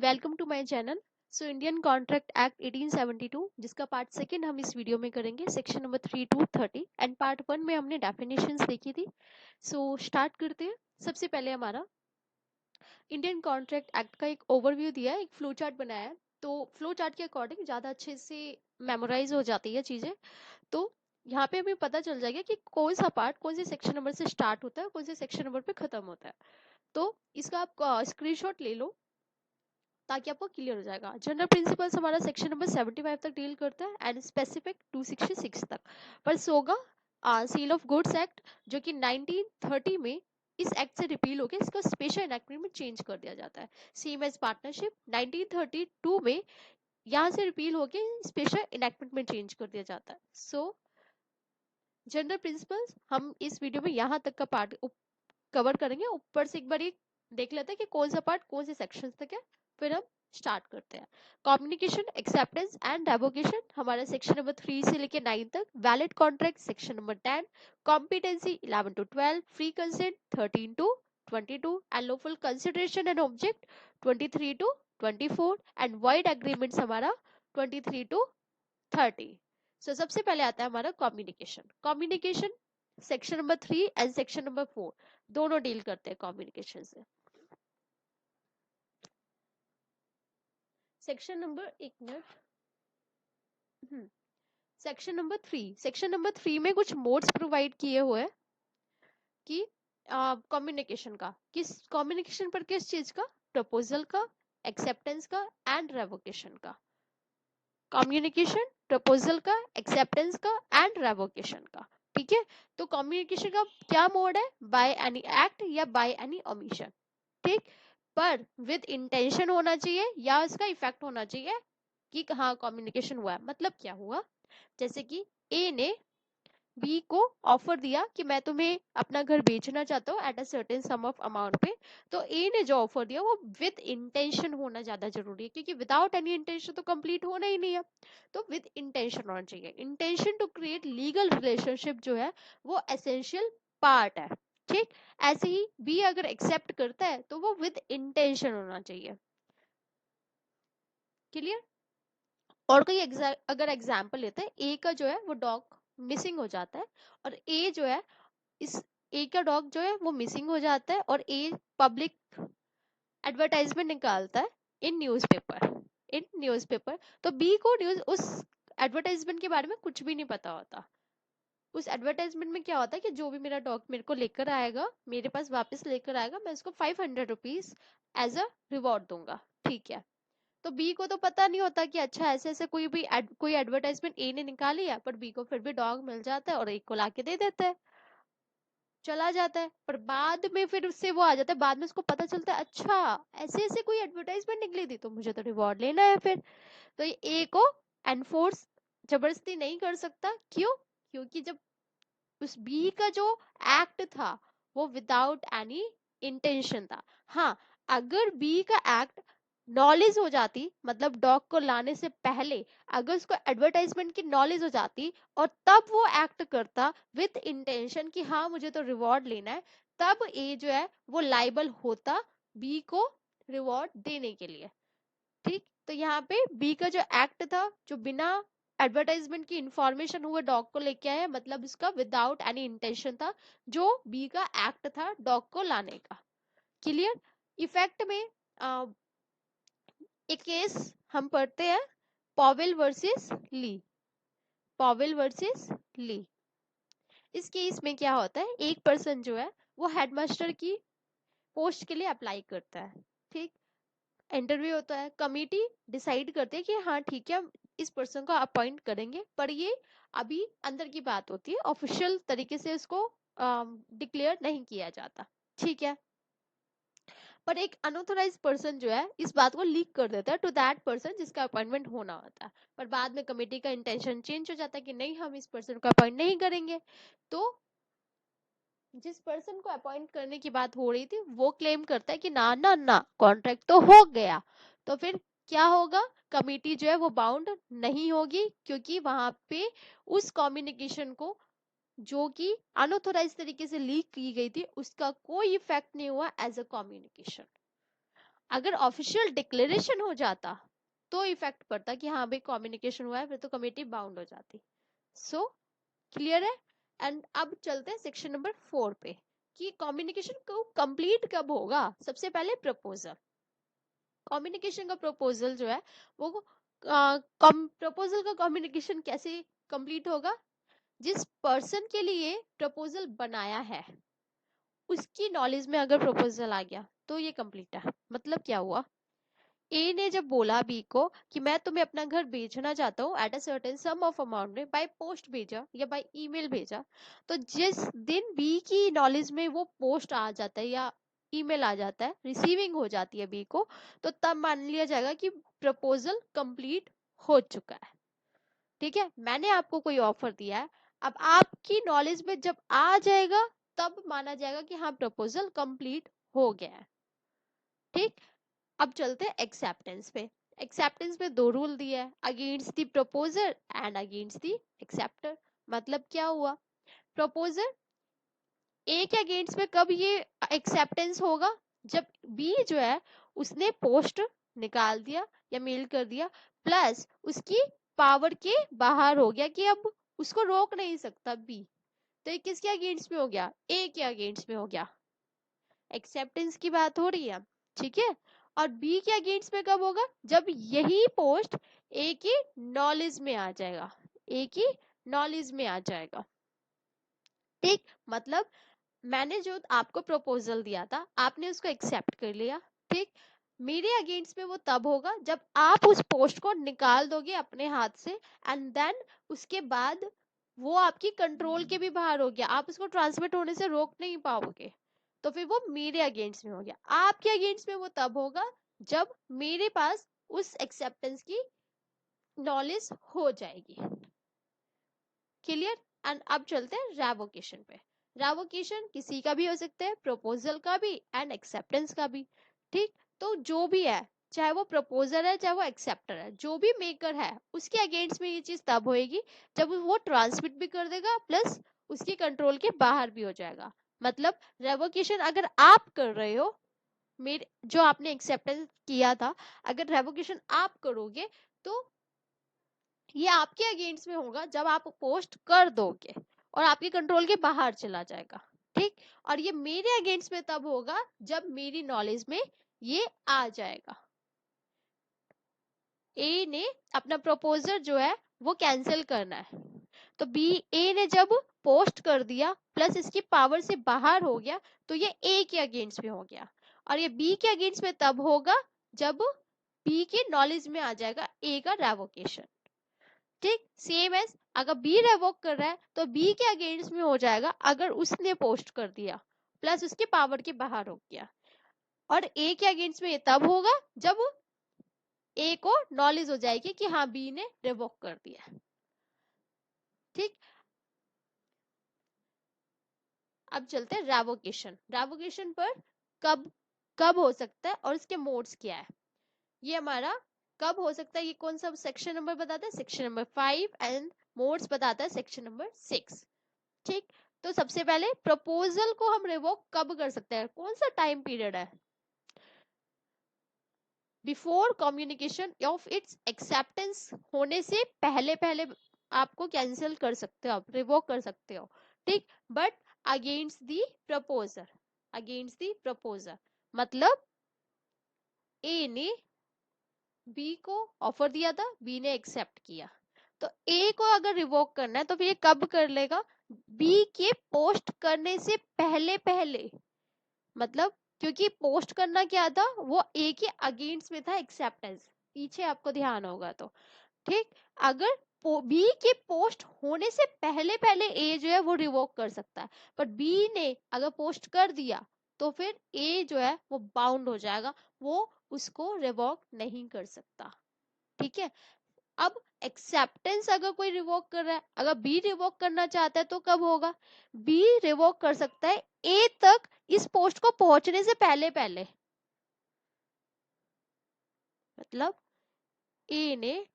Welcome to my channel. So Indian contract act 1872 जिसका part second हम इस video में करेंगे, section number 3 to 30 and part 1 में हमने डेफिनेशंस देखी थी। सो स्टार्ट करते हैं। सबसे पहले हमारा इंडियन कॉन्ट्रैक्ट एक्ट का एक ओवरव्यू दिया है, एक फ्लो चार्ट बनाया है। तो फ्लो चार्ट के अकॉर्डिंग ज़्यादा अच्छे से मेमोराइज हो जाती है चीज़ें। तो यहाँ पे हमें पता चल जाएगा कि कौन सा पार्ट कौन से सेक्शन नंबर से स्टार्ट होता है, कौन से सेक्शन नंबर पे खत्म होता है। तो इसका आप स्क्रीनशॉट ले लो ताकि आपको क्लियर हो जाएगा। जनरल प्रिंसिपल्स हमारा सेक्शन नंबर 75 तक डील करता है एंड स्पेसिफिक 266 तक। पर सोगा सील ऑफ गुड्स एक्ट जो कि 1930 में इस एक्ट से रिपील होकर इसको स्पेशल एनैक्टमेंट में चेंज कर दिया जाता है। सेम एज पार्टनरशिप 1932 में यहाँ से रिपील होकर स्पेशल एनैक्टमेंट में चेंज कर दिया जाता है। सो जनरल प्रिंसिपल्स हम इस वीडियो में यहाँ तक का पार्ट कवर करेंगे। ऊपर से एक बार देख लेते हैं कि कौन सा पार्ट कौन से सेक्शन तक है, फिर हम स्टार्ट करते हैं। कम्युनिकेशन, एक्सेप्टेंस एंड रेवोकेशन हमारा सेक्शन नंबर 3 से लेके 9 तक। Valid contract section number 10। Competency 11 to 12। Free consent 13 to 22 and lawful consideration and object 23 to 24 and void agreements हमारा 23 टू 30। सो सबसे पहले आता है हमारा communication. Communication section number 3 and section number 4 दोनों डील करते हैं कम्युनिकेशन से। सेक्शन नंबर एक मिनट सेक्शन नंबर 3 में कुछ मोड्स प्रोवाइड किए हुए हैं कि कम्युनिकेशन का किस कम्युनिकेशन पर किस चीज का, प्रपोजल का, एक्सेप्टेंस का एंड रेवोकेशन का। कम्युनिकेशन, प्रपोजल का, एक्सेप्टेंस का एंड रेवोकेशन का। ठीक है, तो कम्युनिकेशन का क्या मोड है, बाय एनी एक्ट या बाय एनी ओमिशन। ठीक, पर विद इंटेंशन होना चाहिए या इसका इफेक्ट होना चाहिए कि हाँ कम्युनिकेशन हुआ है। मतलब क्या हुआ, जैसे कि ए ने बी को ऑफर दिया कि मैं तुम्हें अपना घर बेचना चाहता हूँ at a certain some of amount पे। तो ए ने जो ऑफर दिया वो विद इंटेंशन होना ज्यादा जरूरी है, क्योंकि विदाउट एनी इंटेंशन तो कंप्लीट होना ही नहीं है। तो विद इंटेंशन होना चाहिए। Intention to create legal relationship जो है वो एसेंशियल पार्ट है। ठीक, ऐसे ही बी अगर एक्सेप्ट करता है तो वो विद इंटेंशन होना चाहिए। क्लियर। और कोई अगर एग्जाम्पल लेते हैं, ए का जो है वो डॉग मिसिंग हो जाता है और ए जो है इस ए का डॉग जो है वो मिसिंग हो जाता है और ए पब्लिक एडवर्टाइजमेंट निकालता है इन न्यूज़पेपर। तो बी को न्यूज उस एडवर्टाइजमेंट के बारे में कुछ भी नहीं पता होता। उस एडवर्टाइजमेंट में क्या होता है कि जो भी मेरा डॉग मेरे को लेकर आएगा, मेरे पास वापस लेकर आएगा, मैं उसको 500 रुपीज एज अ रिवॉर्ड दूंगा। ठीक है, तो बी को तो पता नहीं होता कि अच्छा ऐसे ऐसे कोई एडवर्टाइजमेंट ए ने निकाली है, पर बी को फिर भी डॉग मिल जाता है और ए को लाके दे देता है, चला जाता है। पर बाद में फिर उससे वो आ जाता है, बाद में उसको पता चलता है अच्छा ऐसे ऐसे कोई एडवर्टाइजमेंट निकली थी तो मुझे तो रिवॉर्ड लेना है फिर। तो ये ए को एनफोर्स जबरदस्ती नहीं कर सकता। क्यों? क्योंकि जब उस बी का जो एक्ट था वो विदाउट एनी इंटेंशन था। हाँ, अगर बी का एक्ट नॉलेज हो जाती, मतलब डॉग को लाने से पहले अगर उसको एडवर्टाइजमेंट की नॉलेज हो जाती और तब वो एक्ट करता विद इंटेंशन कि हाँ मुझे तो रिवॉर्ड लेना है, तब ए जो है वो लाइबल होता बी को रिवॉर्ड देने के लिए। ठीक, तो यहाँ पे बी का जो एक्ट था जो बिना एडवर्टाइजमेंट की इंफॉर्मेशन हुए डॉग को लेके आया, मतलब इसका विदाउट एनी इंटेंशन था जो बी का एक्ट था डॉग को लाने का। क्लियर। इफेक्ट में एक केस हम पढ़ते हैं, पॉवेल वर्सेस ली। पॉवेल वर्सेस ली, इस केस में क्या होता है, एक पर्सन जो है वो हेडमास्टर की पोस्ट के लिए अप्लाई करता है। ठीक, इंटरव्यू होता है, कमेटी डिसाइड करती है कि हाँ ठीक है हम इस पर्सन को अपॉइंट करेंगे, पर ये अभी अंदर की बात होती है, ऑफिशियल तरीके से इसको डिक्लेयर नहीं किया जाता। ठीक है, पर एक अनऑथराइज पर्सन जो है इस बात को लीक कर देता है टू दैट पर्सन जिसका अपॉइंटमेंट होना होता है। पर बाद में कमेटी का इंटेंशन चेंज हो जाता है कि नहीं हम इस पर्सन को अपॉइंट नहीं करेंगे। तो जिस पर्सन को अपॉइंट करने की बात हो रही थी वो क्लेम करता है कि ना ना ना कॉन्ट्रैक्ट तो हो गया। तो फिर क्या होगा, कमेटी जो है वो बाउंड नहीं होगी, क्योंकि वहां पे उस कम्युनिकेशन को जो कि अनऑथोराइज तरीके से लीक की गई थी उसका कोई इफेक्ट नहीं हुआ एज अ कम्युनिकेशन। अगर ऑफिशियल डिक्लेरेशन हो जाता तो इफेक्ट पड़ता कि हाँ भाई कम्युनिकेशन हुआ है, फिर तो कमेटी बाउंड हो जाती। सो क्लियर है। एंड अब चलते हैं सेक्शन नंबर 4 पे कि कम्युनिकेशन को कंप्लीट कब होगा। सबसे पहले प्रपोजल। कम्युनिकेशन का प्रपोजल जो है वो प्रपोजल का कम्युनिकेशन कैसे कंप्लीट होगा? जिस पर्सन के लिए प्रपोजल बनाया है उसकी नॉलेज में अगर प्रपोजल आ गया तो ये कंप्लीट है। मतलब क्या हुआ, ए ने जब बोला बी को कि मैं तुम्हें अपना घर बेचना चाहता हूँ at a certain some of amount में, बाय पोस्ट भेजा या बाय ईमेल भेजा, तो जिस दिन बी की नॉलेज में वो पोस्ट आ जाता है या ईमेल आ जाता है, रिसीविंग हो जाती है बी को, तो तब मान लिया जाएगा कि प्रपोजल कंप्लीट हो चुका है। ठीक है, मैंने आपको कोई ऑफर दिया है, अब आपकी नॉलेज में जब आ जाएगा तब माना जाएगा कि हाँ प्रपोजल कंप्लीट हो गया है। ठीक, अब चलते हैं एक्सेप्टेंस पे। एक्सेप्टेंस में दो रूल दिया है, against the proposer and against the acceptor. मतलब क्या हुआ, प्रपोजर ए के अगेंस्ट में कब ये एक्सेप्टेंस होगा, जब बी जो है उसने पोस्ट निकाल दिया या मेल कर दिया, प्लस उसकी पावर के बाहर हो गया कि अब उसको रोक नहीं सकता बी, तो ये किसके अगेंस्ट में हो गया, ए के अगेंस्ट में हो गया। एक्सेप्टेंस की बात हो रही है, ठीक है। और बी के अगेंस्ट में कब होगा, जब यही पोस्ट ए की नॉलेज में आ जाएगा, ए की नॉलेज में आ जाएगा। ठीक, मतलब मैंने जो आपको प्रपोजल दिया था आपने उसको एक्सेप्ट कर लिया, ठीक, मेरे अगेंस्ट में वो तब होगा जब आप उस पोस्ट को निकाल दोगे अपने हाथ से, एंड देन उसके बाद वो आपकी कंट्रोल के भी बाहर हो गया, आप उसको ट्रांसमिट होने से रोक नहीं पाओगे, तो फिर वो मेरे अगेंस्ट में हो गया। आपके अगेंस्ट में वो तब होगा जब मेरे पास उस एक्सेप्टेंस की नॉलेज हो जाएगी। क्लियर। एंड अब चलते हैं रेवोकेशन पे। रेवोकेशन किसी का भी हो सकता है, प्रपोजल का भी एंड एक्सेप्टेंस का भी। ठीक, तो जो भी है, चाहे वो प्रपोजर है चाहे वो एक्सेप्टर है, जो भी मेकर है उसके अगेंस्ट में ये चीज तब होएगी जब वो ट्रांसमिट भी कर देगा प्लस उसकी कंट्रोल के बाहर भी हो जाएगा। मतलब रेवोकेशन अगर आप कर रहे हो, मेरे जो आपने एक्सेप्टेंस किया था, अगर रेवोकेशन आप करोगे तो ये आपके अगेंस्ट में होगा जब आप पोस्ट कर दोगे और आपके कंट्रोल के बाहर चला जाएगा। ठीक, और ये मेरे अगेंस्ट में तब होगा जब मेरी नॉलेज में ये आ जाएगा। ए ने अपना प्रपोजल जो है वो कैंसिल करना है, तो बी ए ने जब पोस्ट कर दिया प्लस इसकी पावर से बाहर हो गया तो ये ए के अगेंस्ट में हो गया, और ये बी के अगेंस्ट में तब होगा जब बी के नॉलेज में आ जाएगा ए का रेवोकेशन। ठीक, सेम एज अगर बी रेवोक कर रहा है तो बी के अगेंस्ट में हो जाएगा अगर उसने पोस्ट कर दिया प्लस उसके पावर के बाहर हो गया, और ए के अगेंस्ट में ये तब होगा जब ए को नॉलेज हो जाएगी कि हाँ बी ने रेवोक कर दिया। ठीक, अब चलते हैं रेवोकेशन। रेवोकेशन पर कब कब हो सकता है और इसके मोड्स क्या है, ये हमारा कब हो सकता है, ये कौन सा सेक्शन नंबर बताता है, सेक्शन नंबर 5, एंड मोड्स बताता है सेक्शन नंबर 6। ठीक, तो सबसे पहले प्रपोजल को हम रिवोक कब कर सकते हैं, कौन सा टाइम पीरियड है, before communication of its acceptance होने से पहले पहले आपको कैंसिल कर सकते हो, आप रिवोक कर सकते हो। ठीक, but against the proposer, against the proposer मतलब ए ने बी को ऑफर दिया था, बी ने एक्सेप्ट किया, तो ए को अगर रिवोक करना है तो फिर ये कब कर लेगा, बी के पोस्ट करने से पहले पहले। मतलब क्योंकि पोस्ट करना क्या था, वो ए के अगेंस्ट में था एक्सेप्टेंस, पीछे आपको ध्यान होगा तो। ठीक, अगर बी के पोस्ट होने से पहले पहले ए जो है वो रिवोक कर सकता है, पर बी ने अगर पोस्ट कर दिया तो फिर ए जो है वो बाउंड हो जाएगा, वो उसको रिवोक नहीं कर सकता। ठीक है, अब एक्सेप्टेंस अगर कोई रिवोक कर रहा है, अगर बी रिवोक करना चाहता है तो कब होगा, बी रिवोक कर सकता है ए तक इस पोस्ट को पहुंचने से पहले पहले। मतलब ए ने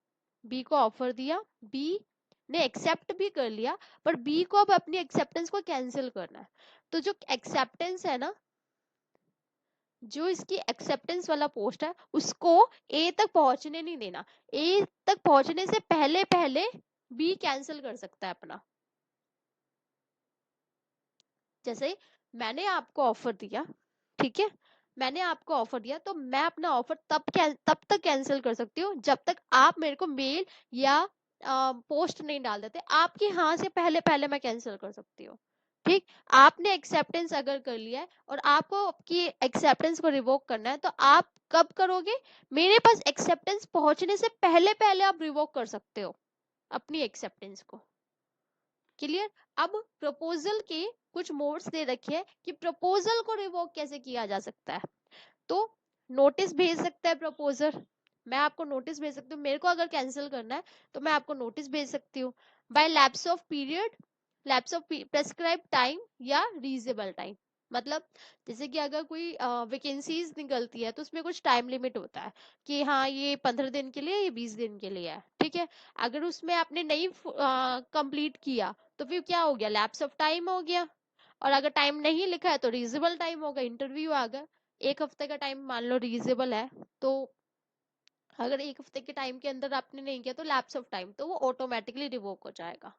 बी को ऑफर दिया, बी ने एक्सेप्ट भी कर लिया, पर बी को अब अपनी एक्सेप्टेंस को कैंसिल करना है, तो जो एक्सेप्टेंस है ना, जो इसकी एक्सेप्टेंस वाला पोस्ट है उसको ए तक पहुंचने नहीं देना। ए तक पहुंचने से पहले पहले बी कैंसिल कर सकता है अपना। जैसे मैंने आपको ऑफर दिया, ठीक है, मैंने आपको ऑफर दिया तो मैं अपना ऑफर तब तक कैंसिल कर सकती हूँ जब तक आप मेरे को मेल या पोस्ट नहीं डाल देते। आपकी हाँ से पहले पहले मैं कैंसिल कर सकती हूँ। ठीक, आपने एक्सेप्टेंस अगर कर लिया है और आपको आपकी एक्सेप्टेंस को रिवोक करना है तो आप कब करोगे? मेरे पास एक्सेप्टेंस पहुंचने से पहले पहले आप रिवोक कर सकते हो अपनी एक्सेप्टेंस को। क्लियर? अब प्रपोजल के कुछ मोड्स दे रखे हैं कि प्रपोजल को रिवोक कैसे किया जा सकता है। तो नोटिस भेज सकता है प्रपोजर, मैं आपको नोटिस भेज सकती हूँ। मेरे को अगर कैंसिल करना है तो मैं आपको नोटिस भेज सकती हूँ। By lapse of period, lapse of prescribe time या रीजनेबल टाइम। मतलब जैसे कि अगर कोई वैकेंसीज निकलती है तो उसमें कुछ टाइम लिमिट होता है कि हाँ ये 15 दिन के लिए, ये 20 दिन के लिए है, ठीक है। अगर उसमें आपने नहीं कंप्लीट किया तो फिर क्या हो गया? लैप्स ऑफ टाइम हो गया। और अगर टाइम नहीं लिखा है तो रीजनेबल टाइम होगा, इंटरव्यू आ गया। 1 हफ्ते का टाइम मान लो रीजनेबल है, तो अगर 1 हफ्ते के टाइम के अंदर आपने नहीं किया तो लैप्स ऑफ टाइम, तो वो ऑटोमेटिकली रिवोक हो जाएगा।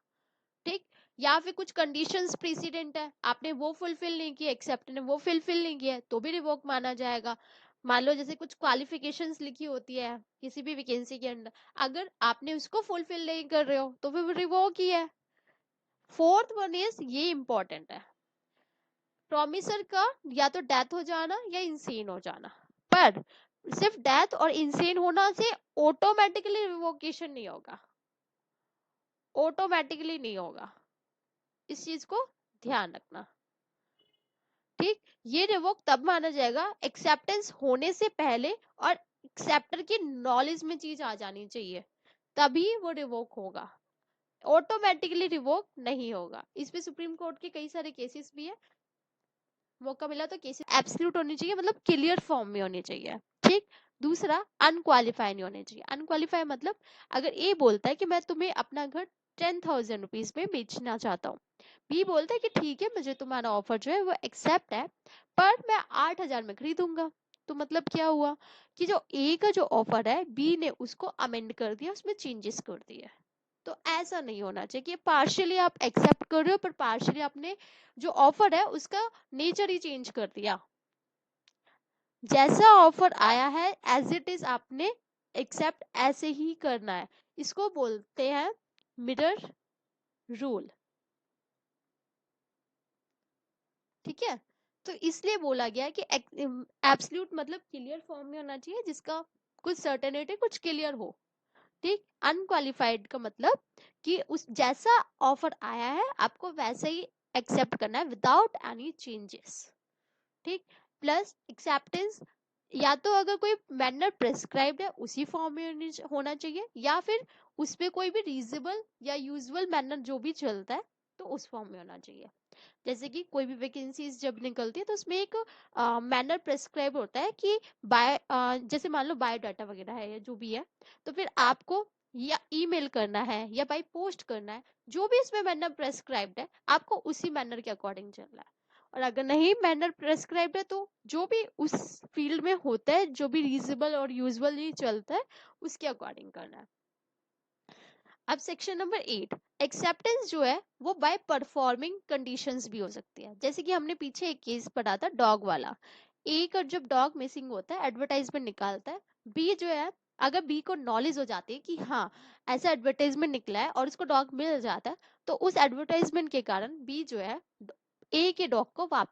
ठीक, या फिर कुछ कंडीशंस प्रेसिडेंट है, आपने वो फुलफिल नहीं किया, एक्सेप्ट ने वो फुलफिल नहीं किया तो भी रिवोक माना जाएगा। मान लो जैसे कुछ क्वालिफिकेशंस लिखी होती है किसी भी वैकेंसी के अंदर, अगर आपने उसको फुलफिल नहीं कर रहे हो तो फिर रिवोक ही है। फोर्थ वन इज, ये इंपॉर्टेंट है, प्रोमिसर का या तो डेथ हो जाना या इंसेन हो जाना। पर सिर्फ डेथ और इंसेन होना से ऑटोमेटिकली रिवोकेशन नहीं होगा, ऑटोमेटिकली नहीं होगा, इस चीज को ध्यान रखना। ठीक, ये रिवोक तब माना जाएगा एक्सेप्टेंस होने से पहले और एक्सेप्टर की नॉलेज में चीज आ जानी चाहिए, तभी वो रिवोक होगा, ऑटोमेटिकली रिवोक नहीं होगा। इसमें सुप्रीम कोर्ट के कई सारे केसेस भी है, मौका मिला तो केसेस एब्सोल्यूट होनी चाहिए, मतलब क्लियर फॉर्म में होनी चाहिए। ठीक, दूसरा अनक्वालिफाई नहीं होने चाहिए। अनक्वालिफाई मतलब अगर ए बोलता है कि मैं तुम्हें अपना घर 10,000 रुपीज में बेचना चाहता हूँ, बी बोलता है कि ठीक है मुझे तुम्हारा ऑफर जो है वो एक्सेप्ट है, पर मैं 8,000 में खरीदूंगा। तो मतलब क्या हुआ कि जो ए का जो ऑफर है बी ने उसको अमेंड कर दिया, उसमें चेंजेस कर दिए। तो ऐसा नहीं होना चाहिए कि पार्शियली आप एक्सेप्ट कर रहे हो पर पार्शियली आपने जो ऑफर है उसका नेचर ही चेंज कर दिया। जैसा ऑफर आया है एज इट इज आपने एक्सेप्ट ऐसे ही करना है। इसको बोलते हैं मिरर रूल। ठीक है, तो इसलिए बोला गया है कि एब्सल्यूट मतलब क्लियर फॉर्म में होना चाहिए जिसका कुछ सर्टेनिटी कुछ क्लियर हो। ठीक, अनक्वालिफाइड का मतलब कि उस जैसा ऑफर आया है आपको वैसे ही एक्सेप्ट करना है विदाउट एनी चेंजेस। ठीक, प्लस एक्सेप्टेंस या तो अगर कोई मैनर प्रेस्क्राइब्ड है उसी फॉर्म में होना चाहिए, या फिर उसमें कोई भी रीजनेबल या यूजुअल मैनर जो भी चलता है तो उस फॉर्म में होना चाहिए। जैसे कि कोई भी वैकेंसीज जब निकलती है तो उसमें एक मैनर प्रेस्क्राइब होता है कि जैसे मान लो बायोडाटा वगैरह है या जो भी है, तो फिर आपको या ईमेल करना है या बाई पोस्ट करना है, जो भी इसमें मैनर प्रेस्क्राइब्ड है आपको उसी मैनर के अकॉर्डिंग चलना है। और अगर नहीं मैनर प्रेस्क्राइब्ड है तो जो भी उस फील्ड में होता है, जो भी रीजनेबल और यूजुअली चलता है उसके अकॉर्डिंग करना है। अब सेक्शन नंबर 8, एक्सेप्टेंस जो है वो बाय परफॉर्मिंग कंडीशंस भी हो सकती है। जैसे कि हमने पीछे एक केस पढ़ा था डॉग वाला, ए का जब डॉग मिसिंग होता है एडवर्टाइजमेंट निकालता है, बी जो है अगर बी को नॉलेज हो जाती है कि हाँ ऐसा एडवर्टाइजमेंट निकला है और उसको डॉग मिल जाता है, तो उस एडवर्टाइजमेंट के कारण बी जो है ए के डॉग को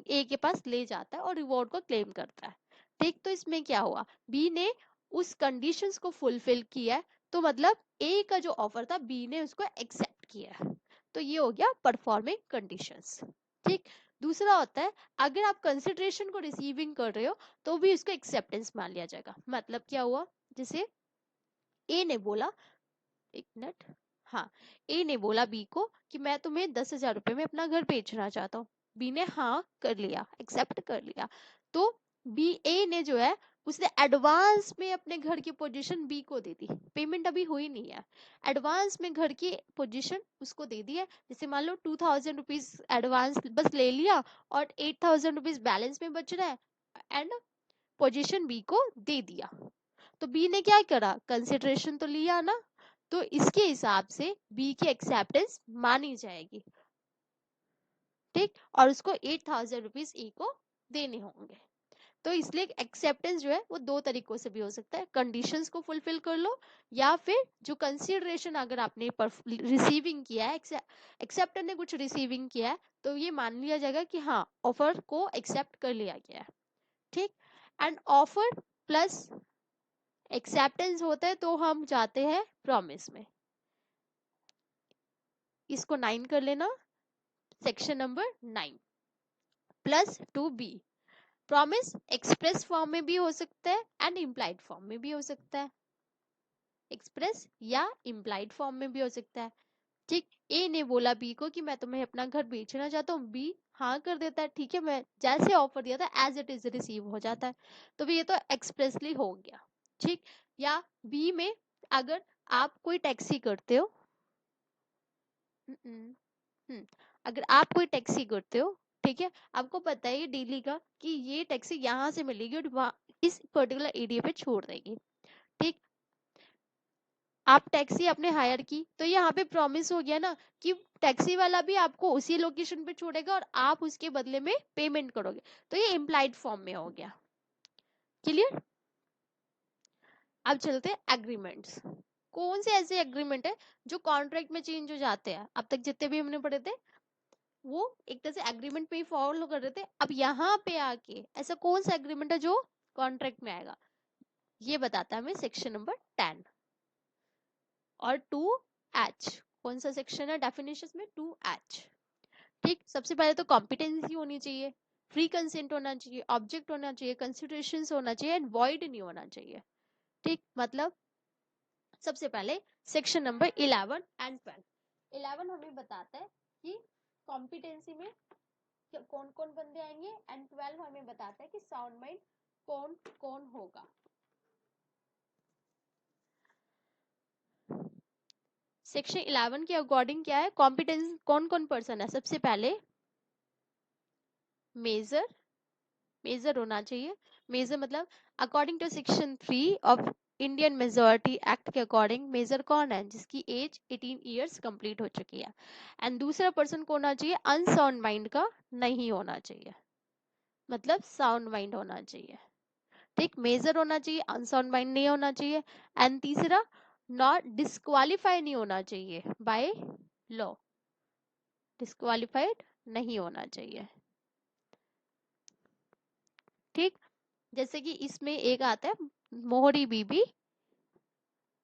ए के पास ले जाता है और रिवॉर्ड को क्लेम करता है। ठीक, तो इसमें क्या हुआ, बी ने उस कंडीशंस को फुलफिल किया है, तो मतलब ए का जो ऑफर था बी ने उसको एक्सेप्ट किया है। तो ये हो गया परफॉर्मिंग कंडीशंस। ठीक, दूसरा होता है अगर आप कंसिडरेशन को रिसीविंग कर रहे हो तो भी इसको एक्सेप्टेंस मान लिया जाएगा। मतलब क्या हुआ, जैसे ए ने बोला, एक मिनट, हाँ, ए ने बोला बी को कि मैं तुम्हें 10,000 रुपए में अपना घर बेचना चाहता हूँ, बी ने हाँ कर लिया, एक्सेप्ट कर लिया। तो बी ए ने जो है उसने एडवांस में अपने घर की पोजीशन बी को दे दी, पेमेंट अभी हुई नहीं है, एडवांस में घर की पोजीशन उसको दे दी है। जैसे मान लो 2,000 रुपीज एडवांस बस ले लिया और 8,000 रुपीज बैलेंस में बच रहा है, एंड पोजीशन बी को दे दिया। तो बी ने क्या करा, कंसिडरेशन तो लिया ना, तो इसके हिसाब से बी की एक्सेप्टेंस मानी जाएगी। ठीक, और उसको 8,000 रुपीज ए को देने होंगे। तो इसलिए एक्सेप्टेंस जो है वो दो तरीकों से भी हो सकता है, कंडीशंस को फुलफिल कर लो, या फिर जो कंसीडरेशन अगर आपने रिसीविंग किया है, एक्सेप्टर ने कुछ रिसीविंग किया है, तो ये मान लिया जाएगा कि हाँ ऑफर को एक्सेप्ट कर लिया गया है। ठीक, एंड ऑफर प्लस एक्सेप्टेंस होता है तो हम जाते हैं प्रॉमिस में। इसको 9 कर लेना, section number 9 plus 2B। Promise express form में भी हो सकता है एंड इम्प्लाइड फॉर्म में भी हो सकता है, एक्सप्रेस या इम्प्लाइड फॉर्म में भी हो सकता है। ठीक, ए ने बोला बी को कि मैं तुम्हें अपना घर बेचना चाहता हूँ, बी हाँ कर देता है, ठीक है, मैं जैसे ऑफर दिया था एज इट इज रिसीव हो जाता है, तो ये तो एक्सप्रेसली हो गया। ठीक, या बी में अगर आप कोई टैक्सी करते हो, अगर आप कोई टैक्सी करते हो, ठीक है, आपको पता है डेली का कि ये टैक्सी यहाँ से मिलेगी और इस पर्टिकुलर एरिया पे छोड़ देगी। ठीक, आप टैक्सी आपने हायर की, तो यहाँ पे प्रॉमिस हो गया ना कि टैक्सी वाला भी आपको उसी लोकेशन पे छोड़ेगा और आप उसके बदले में पेमेंट करोगे, तो ये इम्प्लाइड फॉर्म में हो गया। क्लियर? अब चलते हैं एग्रीमेंट्स। कौन से ऐसे एग्रीमेंट है जो कॉन्ट्रैक्ट में चेंज हो जाते हैं? अब तक जितने भी हमने पढ़े थे वो एक तरह से एग्रीमेंट पे ही फॉलो कर रहे थे, अब यहाँ पे आके ऐसा कौन सा एग्रीमेंट है जो कॉन्ट्रैक्ट में आएगा, ये बताता है हमें सेक्शन नंबर 10 और 2H। कौन सा सेक्शन है डेफिनेशन में? 2H। ठीक, सबसे पहले तो कॉम्पिटेंसी होनी चाहिए, फ्री कंसेंट होना चाहिए, ऑब्जेक्ट होना चाहिए, कंसिडरेशंस होना चाहिए एंड वॉइड नहीं होना चाहिए। ठीक, मतलब सबसे पहले सेक्शन नंबर 11 एंड 12। 11 हमें बताता है कि कॉम्पिटेंसी में कौन कौन बंदे आएंगे एंड 12 हमें बताता है कि साउंड माइंड कौन कौन होगा। सेक्शन 11 के अकॉर्डिंग क्या है, कॉम्पिटेंस कौन कौन पर्सन है? सबसे पहले मेजर, मेजर होना चाहिए। मेजर मतलब according to section 3 of Indian majority act के अकॉर्डिंग मेजर कौन है? जिसकी एज 18 इयर्स कंप्लीट हो चुकी है। एंड दूसरा पर्सन कौन होना चाहिए? अनसाउंड माइंड का नहीं होना चाहिए, मतलब साउंड माइंड होना चाहिए। ठीक, मेजर होना चाहिए, अनसाउंड माइंड नहीं होना चाहिए। एंड तीसरा, नॉट डिस्क्वालीफाई नहीं होना चाहिए बाय लॉ, डिस्क्वालीफाइड नहीं होना चाहिए। ठीक, जैसे कि इसमें एक आता है मोहरी बीबी,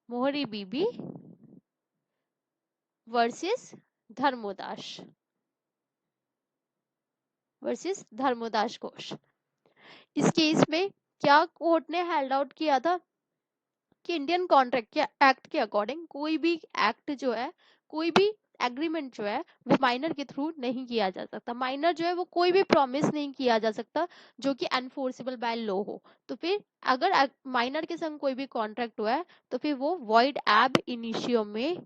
मोहरी बीबी वर्सेस धर्मोदास, वर्सेस धर्मोदास घोष। इस केस में क्या कोर्ट ने हेल्ड आउट किया था कि इंडियन कॉन्ट्रैक्ट के एक्ट के अकॉर्डिंग कोई भी एक्ट जो है, कोई भी एग्रीमेंट जो है वो माइनर के थ्रू नहीं किया जा सकता। माइनर जो है वो कोई भी प्रॉमिस नहीं किया जा सकता जो कि एनफोर्सेबल बाय लॉ हो। तो फिर अगर माइनर के संग कोई भी कॉन्ट्रैक्ट हुआ है तो फिर वो वॉइड एब इनिशियो में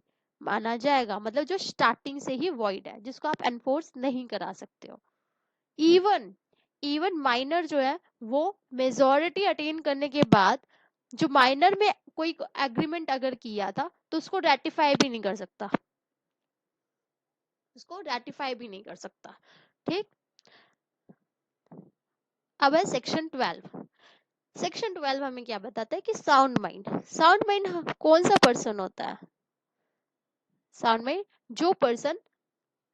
माना जाएगा, मतलब जो स्टार्टिंग से ही वॉइड है, जिसको आप एनफोर्स नहीं करा सकते हो। इवन इवन माइनर जो है वो मेजोरिटी अटेन करने के बाद जो माइनर में कोई एग्रीमेंट अगर किया था तो उसको रेटिफाई भी नहीं कर सकता, उसको रेटिफाई भी नहीं कर सकता। ठीक, अब है सेक्शन 12। सेक्शन 12 हमें क्या बताता है कि साउंड माइंड, साउंड माइंड कौन सा पर्सन होता है? साउंड माइंड जो पर्सन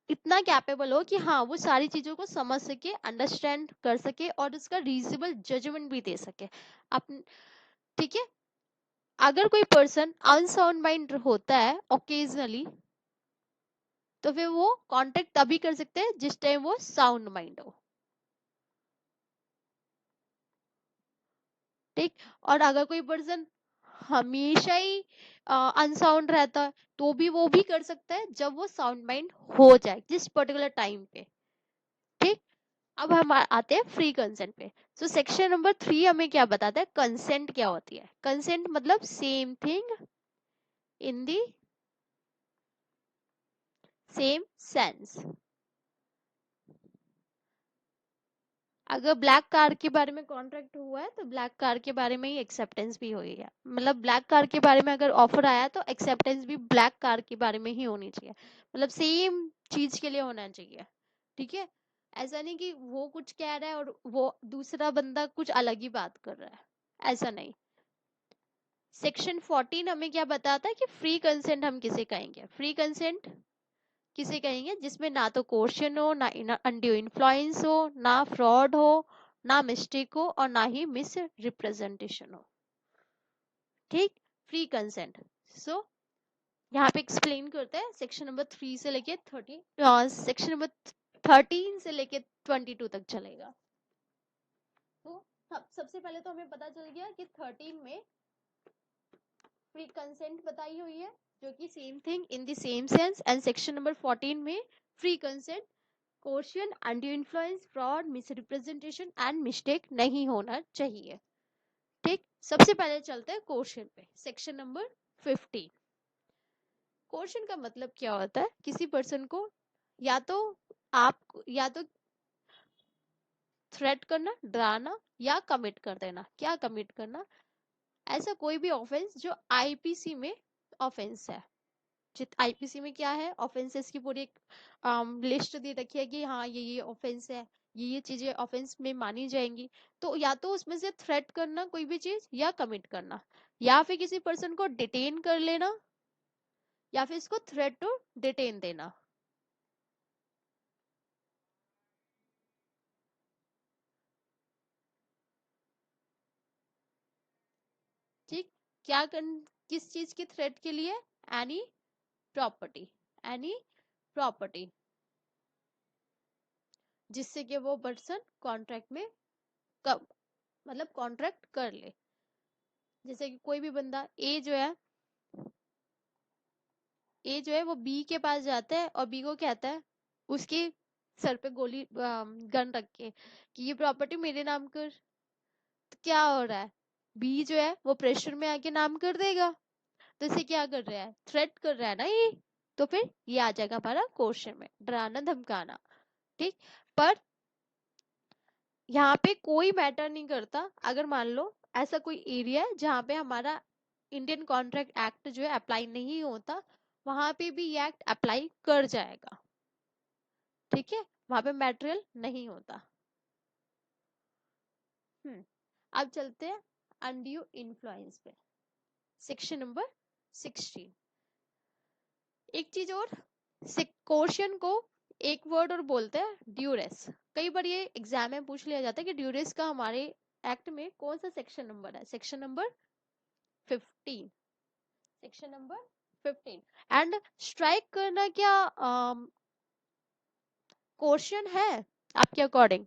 इतना कैपेबल हो कि हाँ वो सारी चीजों को समझ सके, अंडरस्टैंड कर सके और उसका रीजनेबल जजमेंट भी दे सके। अपन, ठीक है, अगर कोई पर्सन अनसाउंड माइंड होता है ओकेजनली तो फिर वो कांटेक्ट तभी कर सकते हैं जिस टाइम वो साउंड माइंड हो। ठीक, और अगर कोई पर्सन हमेशा ही अनसाउंड रहता है तो भी वो भी कर सकता है जब वो साउंड माइंड हो जाए जिस पर्टिकुलर टाइम पे। ठीक, अब हम आते हैं फ्री कंसेंट पे। सो सेक्शन नंबर 3 हमें क्या बताता है, कंसेंट क्या होती है? कंसेंट मतलब same thing in the same sense. अगर ब्लैक कार के बारे में कॉन्ट्रैक्ट हुआ है तो ब्लैक कार के बारे में ही एक्सेप्टेंस भी हुई है, मतलब ब्लैक कार के बारे में अगर ऑफर आया तो एक्सेप्टेंस भी ब्लैक कार के बारे में ही होनी चाहिए, मतलब सेम चीज के लिए होना चाहिए। ठीक है, ऐसा नहीं कि वो कुछ कह रहा है और वो दूसरा बंदा कुछ अलग ही बात कर रहा है, ऐसा नहीं। सेक्शन 14 हमें क्या बताता है कि फ्री कंसेंट हम किसे कहेंगे, फ्री कंसेंट किसे कहेंगे जिसमें ना तो कोर्शन हो, ना अनड्यू इन्फ्लुएंस हो, ना फ्रॉड हो, ना मिस्टेक हो और ना ही मिस रिप्रेजेंटेशन हो। ठीक, फ्री कंसेंट। सो यहाँ पे एक्सप्लेन करते हैं सेक्शन नंबर 3 से लेके 30, सेक्शन नंबर 13 से लेके 22 तक चलेगा। तो सबसे पहले तो हमें पता चल गया कि 13 में फ्री कंसेंट बताई हुई है, जो कि same thing in the same sense, and section number 14 में free consent coercion, undue influence, fraud, misrepresentation and mistake नहीं होना चाहिए। ठीक, सबसे पहले चलते हैं कोर्शन पे, सेक्शन नंबर 15। कोर्शन का मतलब क्या होता है, किसी पर्सन को या तो आप या तो थ्रेट करना, डराना या कमिट कर देना। क्या कमिट करना, ऐसा कोई भी ऑफेंस जो आईपीसी में ऑफेंस है। जित आईपीसी में क्या है, ऑफेंसेस की पूरी एक लिस्ट दे रखी है कि हाँ ये ऑफेंस है, ये चीजें ऑफेंस में मानी जाएंगी। तो या तो उसमें से थ्रेट करना कोई भी चीज, या कमिट करना, या फिर किसी पर्सन को डिटेन कर लेना, या फिर इसको थ्रेट टू डिटेन देना। ठीक, किस चीज की थ्रेट के लिए, एनी प्रॉपर्टी, एनी प्रॉपर्टी जिससे कि वो पर्सन कॉन्ट्रैक्ट में कब मतलब कॉन्ट्रैक्ट कर ले। जैसे कि कोई भी बंदा ए जो है वो बी के पास जाता है और बी को कहता है, उसके सर पे गोली गन रख के कि ये प्रॉपर्टी मेरे नाम कर। तो क्या हो रहा है, बी जो है वो प्रेशर में आके नाम कर देगा। तो इसे क्या कर रहा है, थ्रेट कर रहा है ना ये। तो फिर ये आ जाएगा हमारा क्वेश्चन में, डराना धमकाना। ठीक, पर यहाँ पे कोई मैटर नहीं करता, अगर मान लो ऐसा कोई एरिया है जहाँ पे हमारा इंडियन कॉन्ट्रैक्ट एक्ट जो है अप्लाई नहीं होता, वहां पे भी ये एक्ट अप्लाई कर जाएगा। ठीक है, वहां पे मैटेरियल नहीं होता। हम्म, अब चलते हैं अनड्यू इन्फ्लुएंस पे, सेक्शन नंबर 16। एक चीज और, कोर्शन को एक वर्ड और बोलते हैं ड्यूरेस। कई बार ये एग्जाम में पूछ लिया जाता है कि ड्यूरेस का हमारे एक्ट में कौन सा सेक्शन नंबर है, section number 15, section number 15। And strike करना क्या क्वेश्चन है आपके अकॉर्डिंग?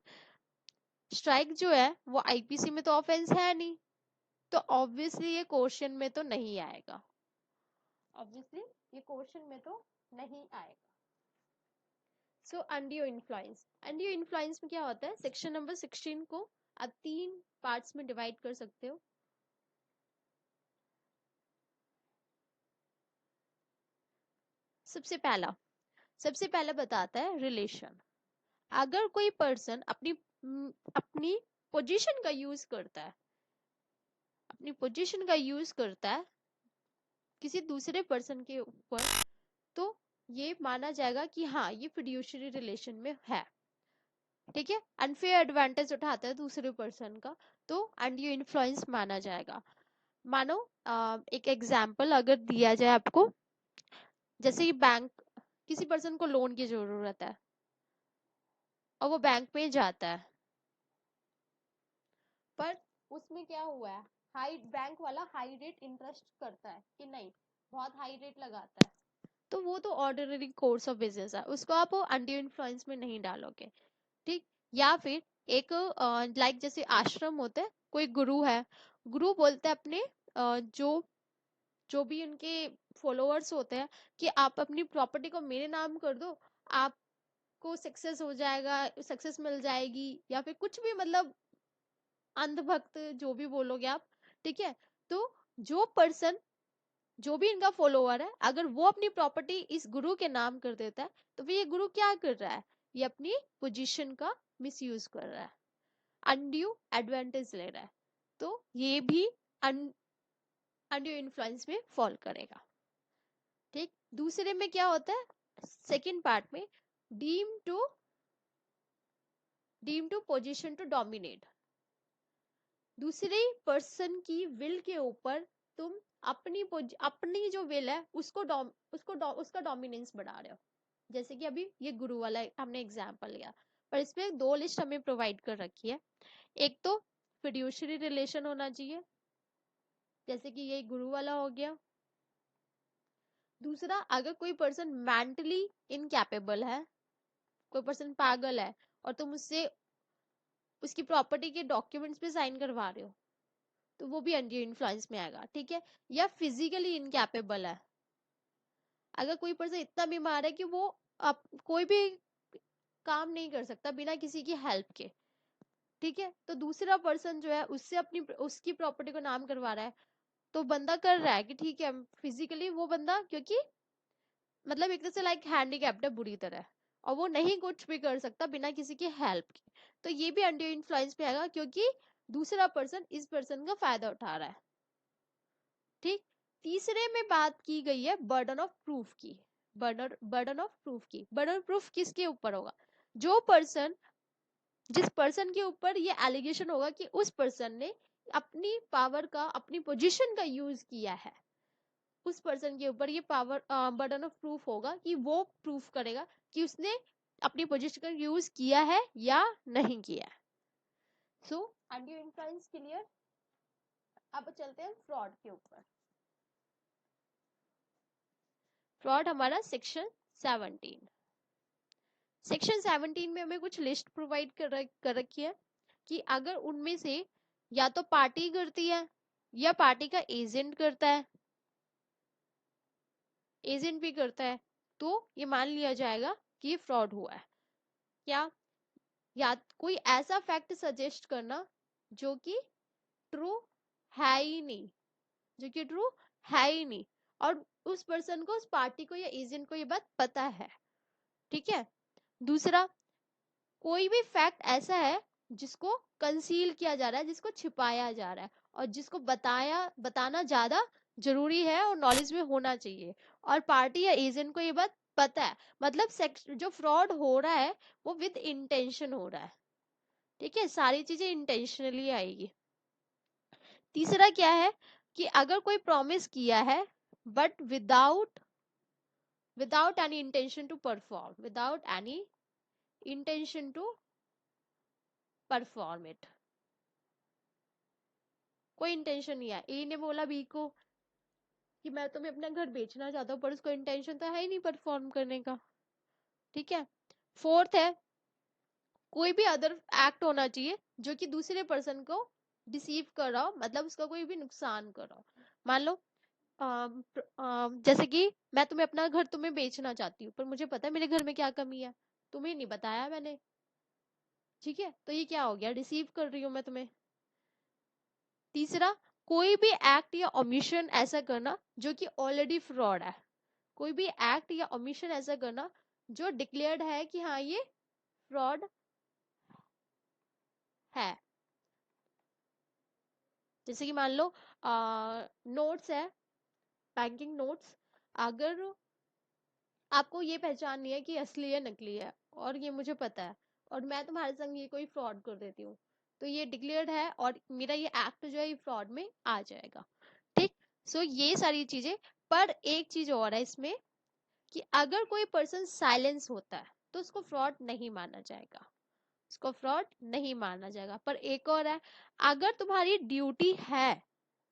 स्ट्राइक जो है वो आईपीसी में तो ऑफेंस है नहीं, तो ऑब्वियसली ये क्वेश्चन में तो नहीं आएगा, ऑब्वियसली ये क्वेश्चन में तो नहीं आएगा। सो अनड्यू इन्फ्लुएंस, अनड्यू इन्फ्लुएंस में क्या होता है, सेक्शन नंबर 16 को आप 3 पार्ट्स में डिवाइड कर सकते हो। सबसे पहला सबसे पहला बताता है रिलेशन। अगर कोई पर्सन अपनी पोजीशन का यूज करता है, अपनी पोजीशन का यूज करता है किसी दूसरे पर्सन के ऊपर, तो ये माना जाएगा कि हाँ ये फिड्यूशियरी रिलेशन में है। ठीक है, अनफेयर एडवांटेज उठाता है दूसरे पर्सन का, तो अनड्यू इन्फ्लुएंस माना जाएगा। मानो एक एग्जाम्पल अगर दिया जाए आपको, जैसे कि बैंक किसी पर्सन को लोन की जरूरत है और वो बैंक में जाता है, पर उसमें क्या हुआ है, हाई बैंक वाला हाई रेट इंटरेस्ट करता है कि नहीं, बहुत हाई रेट लगाता है। तो वो तो ऑर्डिनरी कोर्स ऑफ बिजनेस है, उसको आप अनड्यू इन्फ्लुएंस में नहीं डालोगे। ठीक, या फिर एक लाइक जैसे आश्रम होते हैं, कोई गुरु है, गुरु बोलते हैं अपने जो जो भी उनके फॉलोअर्स होते हैं कि आप अपनी प्रॉपर्टी को मेरे नाम कर दो, आपको सक्सेस हो जाएगा, सक्सेस मिल जाएगी, या फिर कुछ भी, मतलब अंधभक्त जो भी बोलोगे आप। ठीक है, तो जो पर्सन जो भी इनका फॉलोअर है, अगर वो अपनी प्रॉपर्टी इस गुरु के नाम कर देता है, तो फिर ये गुरु क्या कर रहा है, ये अपनी पोजीशन का मिसयूज कर रहा है। अनड्यू एडवांटेज ले रहा है, तो ये भी अनड्यू इन्फ्लुएंस में फॉल करेगा। ठीक, दूसरे में क्या होता है, सेकंड पार्ट में, deem to position to dominate, दूसरे पर्सन की विल के ऊपर तुम अपनी जो विल है उसका डोमिनेंस बढ़ा रहे हो। जैसे कि अभी ये गुरु वाला हमने एग्जांपल लिया, पर इसमें दो लिस्ट हमें प्रोवाइड कर रखी है। एक तो फिड्यूशरी रिलेशन होना चाहिए, जैसे कि ये गुरु वाला हो गया। दूसरा, अगर कोई पर्सन मेंटली इनकैपेबल है, कोई पर्सन पागल है और तुम उससे उसकी प्रॉपर्टी के डॉक्यूमेंट्स पे साइन करवा रहे हो, तो वो भी अनड्यू इन्फ्लुएंस में आएगा। ठीक है, या फिजिकली इनकैपेबल है, अगर कोई पर्सन इतना बीमार है कि वो कोई भी काम नहीं कर सकता बिना किसी की हेल्प के, ठीक है, तो दूसरा पर्सन जो है उससे उसकी प्रॉपर्टी को नाम करवा रहा है, तो बंदा कर रहा है कि ठीक है फिजिकली वो बंदा, क्योंकि मतलब एक तरह से लाइक हैंडीकैप्ड है बुरी तरह, और वो नहीं कुछ भी कर सकता बिना किसी की हेल्प के, तो ये भी अनड्यू इन्फ्लुएंस पे आएगा, क्योंकि दूसरा पर्सन इस पर्सन का फायदा उठा रहा है। ठीक, तीसरे में बात की गई है बर्डन ऑफ प्रूफ की। बर्डन ऑफ प्रूफ किसके ऊपर होगा, जिस पर्सन के ऊपर ये एलिगेशन होगा कि उस पर्सन ने अपनी पावर का, अपनी पोजीशन का यूज किया है, उस पर्सन के ऊपर ये पावर बर्डन ऑफ प्रूफ होगा कि वो प्रूफ करेगा कि उसने अपनी पोजीशन का यूज किया है या नहीं किया है। सो अनड्यू इन्फ्लुएंस क्लियर। अब चलते हैं फ्रॉड के ऊपर। फ्रॉड हमारा सेक्शन 17। सेक्शन 17 में हमें कुछ लिस्ट प्रोवाइड कर रखी है कि अगर उनमें से या तो पार्टी करती है या पार्टी का एजेंट करता है, एजेंट भी करता है, तो ये मान लिया जाएगा कि ये फ्रॉड हुआ है। क्या, या कोई ऐसा फैक्ट सजेस्ट करना जो कि ट्रू है ही नहीं, जो कि ट्रू है ही नहीं, और उस पर्सन को, उस पार्टी को या एजेंट को ये बात पता है। ठीक है, दूसरा, कोई भी फैक्ट ऐसा है जिसको कंसील किया जा रहा है, जिसको छिपाया जा रहा है, और जिसको बताना ज्यादा जरूरी है और नॉलेज में होना चाहिए, और पार्टी या एजेंट को ये बात पता है, मतलब जो फ्रॉड हो रहा है वो विद इंटेंशन हो रहा है। ठीक है, सारी चीजें इंटेंशनली आएगी। तीसरा क्या है कि अगर कोई प्रॉमिस किया है but without any intention to perform, without any intention to perform it, कोई इंटेंशन नहीं है, ए ने बोला बी को कि मैं तुम्हें अपना घर बेचना चाहता हूँ, पर उसको इंटेंशन तो है ही नहीं परफॉर्म करने का। ठीक है, फोर्थ है, कोई भी अदर एक्ट होना चाहिए जो कि दूसरे पर्सन को डिसीव कर रहा हो, मतलब उसका कोई भी नुकसान कर रहा हो। मान लो जैसे कि मैं तुम्हें अपना घर तुम्हें बेचना चाहती हूँ, पर मुझे पता है मेरे घर में क्या कमी है, तुम्हें नहीं बताया मैंने। ठीक है, तो ये क्या हो गया, रिसीव कर रही हूँ मैं तुम्हें। तीसरा, कोई भी एक्ट या ओमिशन ऐसा करना जो कि ऑलरेडी फ्रॉड है, कोई भी एक्ट या ओमिशन ऐसा करना जो डिक्लेयर्ड है कि हाँ ये फ्रॉड है। जैसे कि मान लो नोट्स है, बैंकिंग नोट्स, अगर आपको ये पहचाननी है कि असली है नकली है, और ये मुझे पता है, और मैं तुम्हारे संग ये कोई फ्रॉड कर देती हूँ, तो ये डिक्लेयर्ड है और मेरा ये एक्ट जो है ये फ्रॉड में आ जाएगा। ठीक, सो ये सारी चीजें, पर एक चीज और है इसमें कि अगर कोई पर्सन साइलेंस होता है तो उसको फ्रॉड नहीं माना जाएगा, उसको फ्रॉड नहीं माना जाएगा। पर एक और है, अगर तुम्हारी ड्यूटी है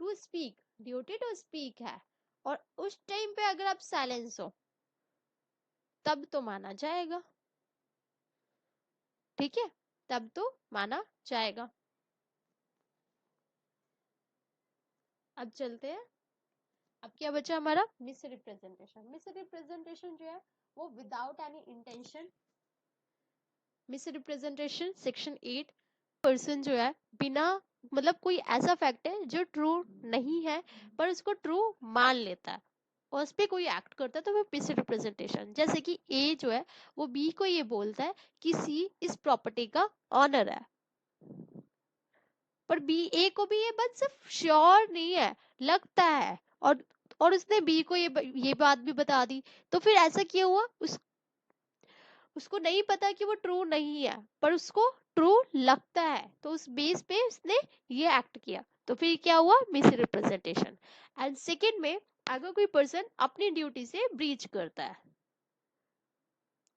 to speak, duty to speak है, और उस टाइम पे अगर आप साइलेंस हो तब तो माना जाएगा। ठीक है, तब तो माना जाएगा। अब चलते हैं, अब क्या बचा हमारा, मिस रिप्रेजेंटेशन। मिस रिप्रेजेंटेशन जो है वो without any intention, miss representation section 8, person जो है बिना, मतलब कोई ऐसा फैक्ट है जो ट्रू नहीं है पर उसको ट्रू मान लेता है और उस पे कोई एक्ट करता है, तो वो मिस रिप्रेजेंटेशन। जैसे कि ए जो है वो बी को ये बोलता है कि सी इस प्रॉपर्टी का ऑनर है, पर बी ए को भी ये बात सिर्फ श्योर नहीं है, लगता है, और उसने बी को ये बात भी बता दी। तो फिर ऐसा क्यों हुआ? उसको नहीं पता कि वो ट्रू नहीं है, पर उसको ट्रू लगता है, तो उस बेस पे उसने ये एक्ट किया। तो फिर क्या हुआ? Miss representation. एंड सेकेंड में, अगर कोई पर्सन अपनी ड्यूटी से ब्रीच करता है,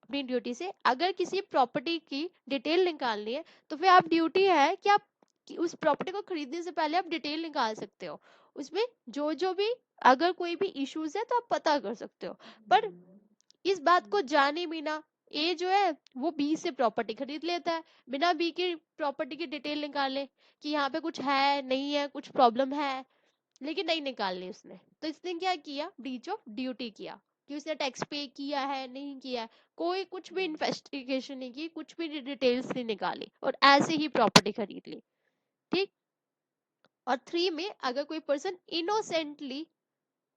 अपनी ड्यूटी से अगर किसी प्रॉपर्टी की डिटेल निकालनी है, तो फिर आप ड्यूटी है कि आप कि उस प्रॉपर्टी को खरीदने से पहले आप डिटेल निकाल सकते हो, उसमें जो जो भी अगर कोई भी इश्यूज है तो आप पता कर सकते हो। पर इस बात को जाने बिना ए जो है वो बी से प्रॉपर्टी खरीद लेता है, बिना बी की प्रॉपर्टी की डिटेल निकाले कि यहाँ पे कुछ है नहीं है, कुछ प्रॉब्लम है, लेकिन नहीं निकालनी उसने। तो इसने क्या किया? ब्रीच ऑफ ड्यूटी किया, कि उसने टैक्स पे किया है नहीं किया है, कोई कुछ भी इन्वेस्टिगेशन नहीं की, कुछ भी डिटेल्स नहीं निकाली, और ऐसे ही प्रॉपर्टी खरीद ली। ठीक। और थ्री में, अगर कोई पर्सन इनोसेंटली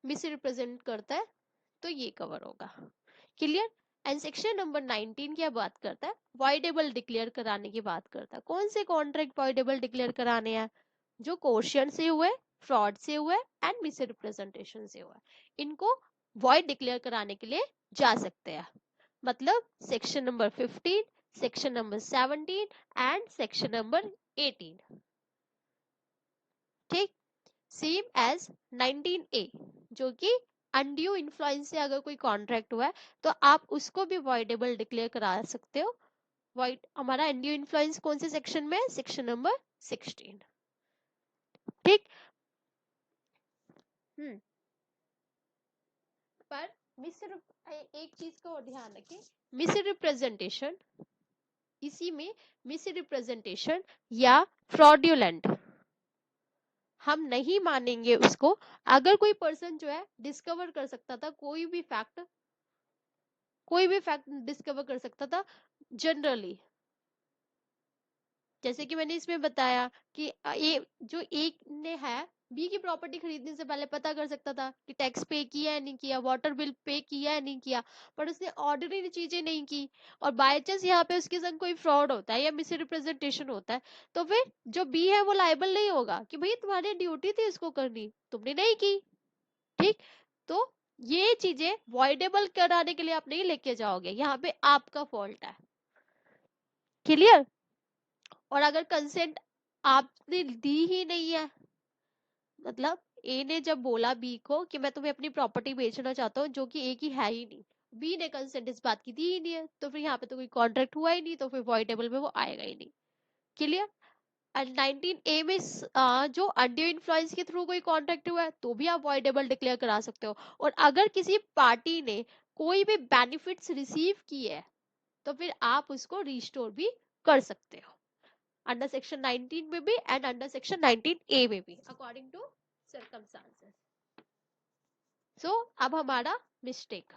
मिस रिप्रेजेंट करता है तो ये कवर होगा। क्लियर? एंड सेक्शन नंबर 19 क्या बात करता है? वॉइडेबल डिक्लेयर कराने की बात करता है। कौन से कॉन्ट्रैक्ट वॉइडेबल डिक्लेयर कराने हैं? जो क्वेश्चन से हुए, फ्रॉड से हुए एंड मिस रिप्रेजेंटेशन से हुए, इनको वॉइड डिक्लेयर कराने के लिए जा सकते हैं। मतलब section number 15, section number 17 and section number 18। ठीक। सेम एज 19A, जो कि अनड्यू इन्फ्लुएंस से अगर कोई कॉन्ट्रैक्ट हुआ है तो आप उसको भी वॉइडेबल डिक्लेयर करा सकते हो। वॉइड हमारा अनड्यू इन्फ्लुएंस कौन से सेक्शन में? Section number 16। ठीक। हम्म। पर एक चीज का और ध्यान रखें, मिस रिप्रेजेंटेशन, इसी में मिस रिप्रेजेंटेशन या फ्रॉड्यूलेंट हम नहीं मानेंगे उसको, अगर कोई पर्सन जो है डिस्कवर कर सकता था कोई भी फैक्ट डिस्कवर कर सकता था जनरली, जैसे कि मैंने इसमें बताया कि ए जो एक ने है बी की प्रॉपर्टी खरीदने से पहले पता कर सकता था कि टैक्स पे किया है नहीं किया, वाटर बिल पे किया है नहीं किया, पर उसने ऑर्डिनरी चीजें नहीं की, और बाय चांस यहाँ पे उसके संग कोई फ्रॉड होता है या मिस रिप्रेजेंटेशन होता है, तो फिर जो बी है वो लायबल नहीं होगा कि भाई तुम्हारी ड्यूटी थी इसको करनी, तुमने नहीं की। ठीक। तो ये चीजें वॉइडेबल कराने के लिए आप नहीं लेके जाओगे, यहाँ पे आपका फॉल्ट है। क्लियर? और अगर कंसेंट आपने दी ही नहीं है, मतलब ए ने जब बोला बी को कि मैं तुम्हें अपनी प्रॉपर्टी बेचना चाहता हूँ, जो कि ए की है ही नहीं, बी ने कंसेंट इस बात की दी ही नहीं है, तो फिर यहाँ पे तो कोई कॉन्ट्रैक्ट हुआ ही नहीं, तो फिर वॉइडेबल में वो आएगा ही नहीं। क्लियर? एंड 19A में जो अनड्यू इन्फ्लुएंस के थ्रू कोई कॉन्ट्रैक्ट हुआ है तो भी आप वॉइडेबल डिक्लेयर करा सकते हो। और अगर किसी पार्टी ने कोई भी बेनिफिट्स रिसीव किए है तो फिर आप उसको रिस्टोर भी कर सकते हो, अंडर सेक्शन 19 में भी एंड अंडर सेक्शन 19A में भी, अकॉर्डिंग टू सर्कमस्टांसेस। सो अब हमारा मिस्टेक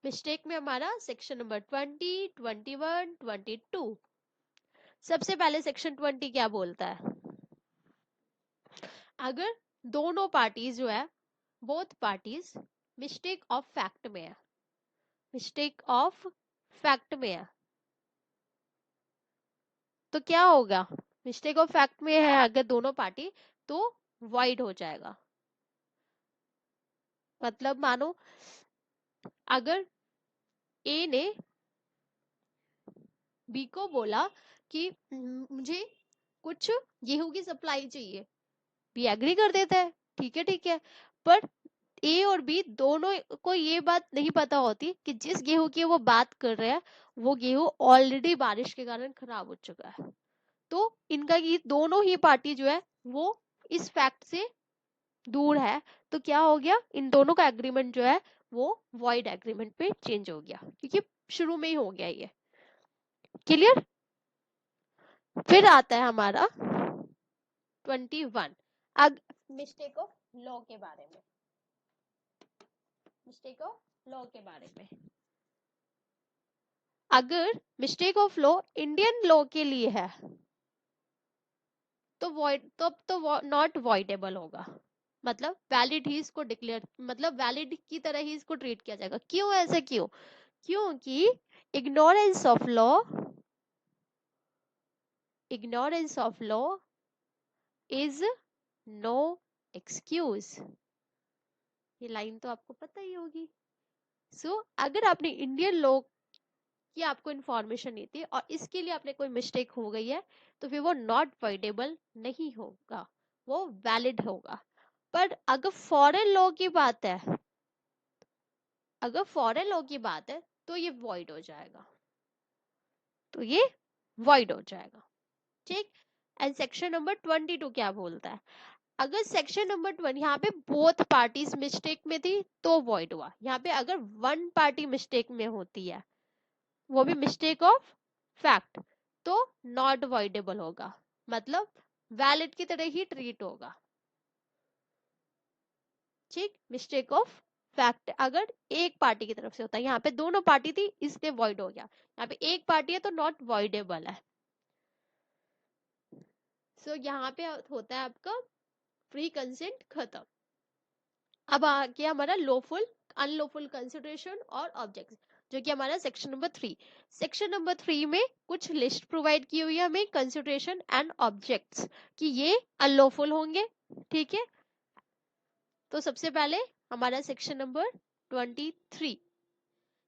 मिस्टेक में हमारा सेक्शन नंबर 20, 21, 22। सबसे पहले सेक्शन 20 क्या बोलता है? अगर दोनों पार्टीज जो है, both parties mistake of fact में है, मिस्टेक ऑफ फैक्ट में है, तो क्या होगा? मिस्टेक ऑफ फैक्ट में है अगर दोनों पार्टी, तो वाइड हो जाएगा। मतलब मानो अगर ए ने बी को बोला कि मुझे कुछ गेहूं की सप्लाई चाहिए, बी एग्री कर देता है, ठीक है ठीक है, पर ए और बी दोनों को ये बात नहीं पता होती कि जिस गेहूं की वो बात कर रहे हैं वो गेहूं ऑलरेडी बारिश के कारण खराब हो चुका है। तो इनका ये दोनों ही पार्टी जो है वो इस फैक्ट से दूर है, तो क्या हो गया? इन दोनों का एग्रीमेंट जो है वो वॉइड एग्रीमेंट पे चेंज हो गया, क्योंकि शुरू में ही हो गया ये। क्लियर? फिर आता है हमारा 21। अब मिस्टेक ऑफ लॉ के बारे में, मिस्टेक ऑफ लॉ के बारे में, अगर mistake of law Indian law के लिए है तो वॉइड तो नॉट वॉइडेबल होगा, मतलब वैलिड ही इसको डिक्लेयर, मतलब वैलिड की तरह ही इसको ट्रीट किया जाएगा। क्यों ऐसा? क्यों? क्योंकि ignorance of law ignorance of law is no excuse. ये लाइन तो आपको पता ही होगी। अगर आपने इंडियन लॉ की आपको इन्फॉर्मेशन नहीं थी और इसके लिए आपने कोई मिस्टेक हो गई है, तो फिर वो नॉट वॉइडेबल नहीं होगा, वो वैलिड होगा। पर अगर फॉरेन लॉ की बात है, अगर फॉरेन लॉ की बात है, तो ये वॉइड हो जाएगा, तो ये वॉइड हो जाएगा। ठीक। एंड सेक्शन नंबर 22 क्या बोलता है? अगर सेक्शन नंबर 20 यहाँ पे बोथ पार्टीज मिस्टेक में थी तो वॉइड हुआ। यहाँ पे अगर वन पार्टी मिस्टेक में होती है, वो भी मिस्टेक ऑफ फैक्ट, तो नॉट वॉइडेबल होगा, मतलब वैलिड की तरह ही ट्रीट होगा। ठीक। मिस्टेक ऑफ फैक्ट अगर एक पार्टी की तरफ से होता है, यहाँ पे दोनों पार्टी थी इसलिए वॉइड हो गया, यहाँ पे एक पार्टी है तो नॉट वॉइडेबल है। यहाँ पे होता है आपका फ्री कंसेंट खत्म। अब आ गया हमारा लॉफुल अनलॉफुल कंसिडरेशन और ऑब्जेक्ट्स, जो कि हमारा सेक्शन नंबर 3। सेक्शन नंबर 3 में कुछ लिस्ट प्रोवाइड की हुई है हमें कंसिडरेशन एंड ऑब्जेक्ट्स कि ये अनलॉफुल होंगे। ठीक है, तो सबसे पहले हमारा सेक्शन नंबर 23,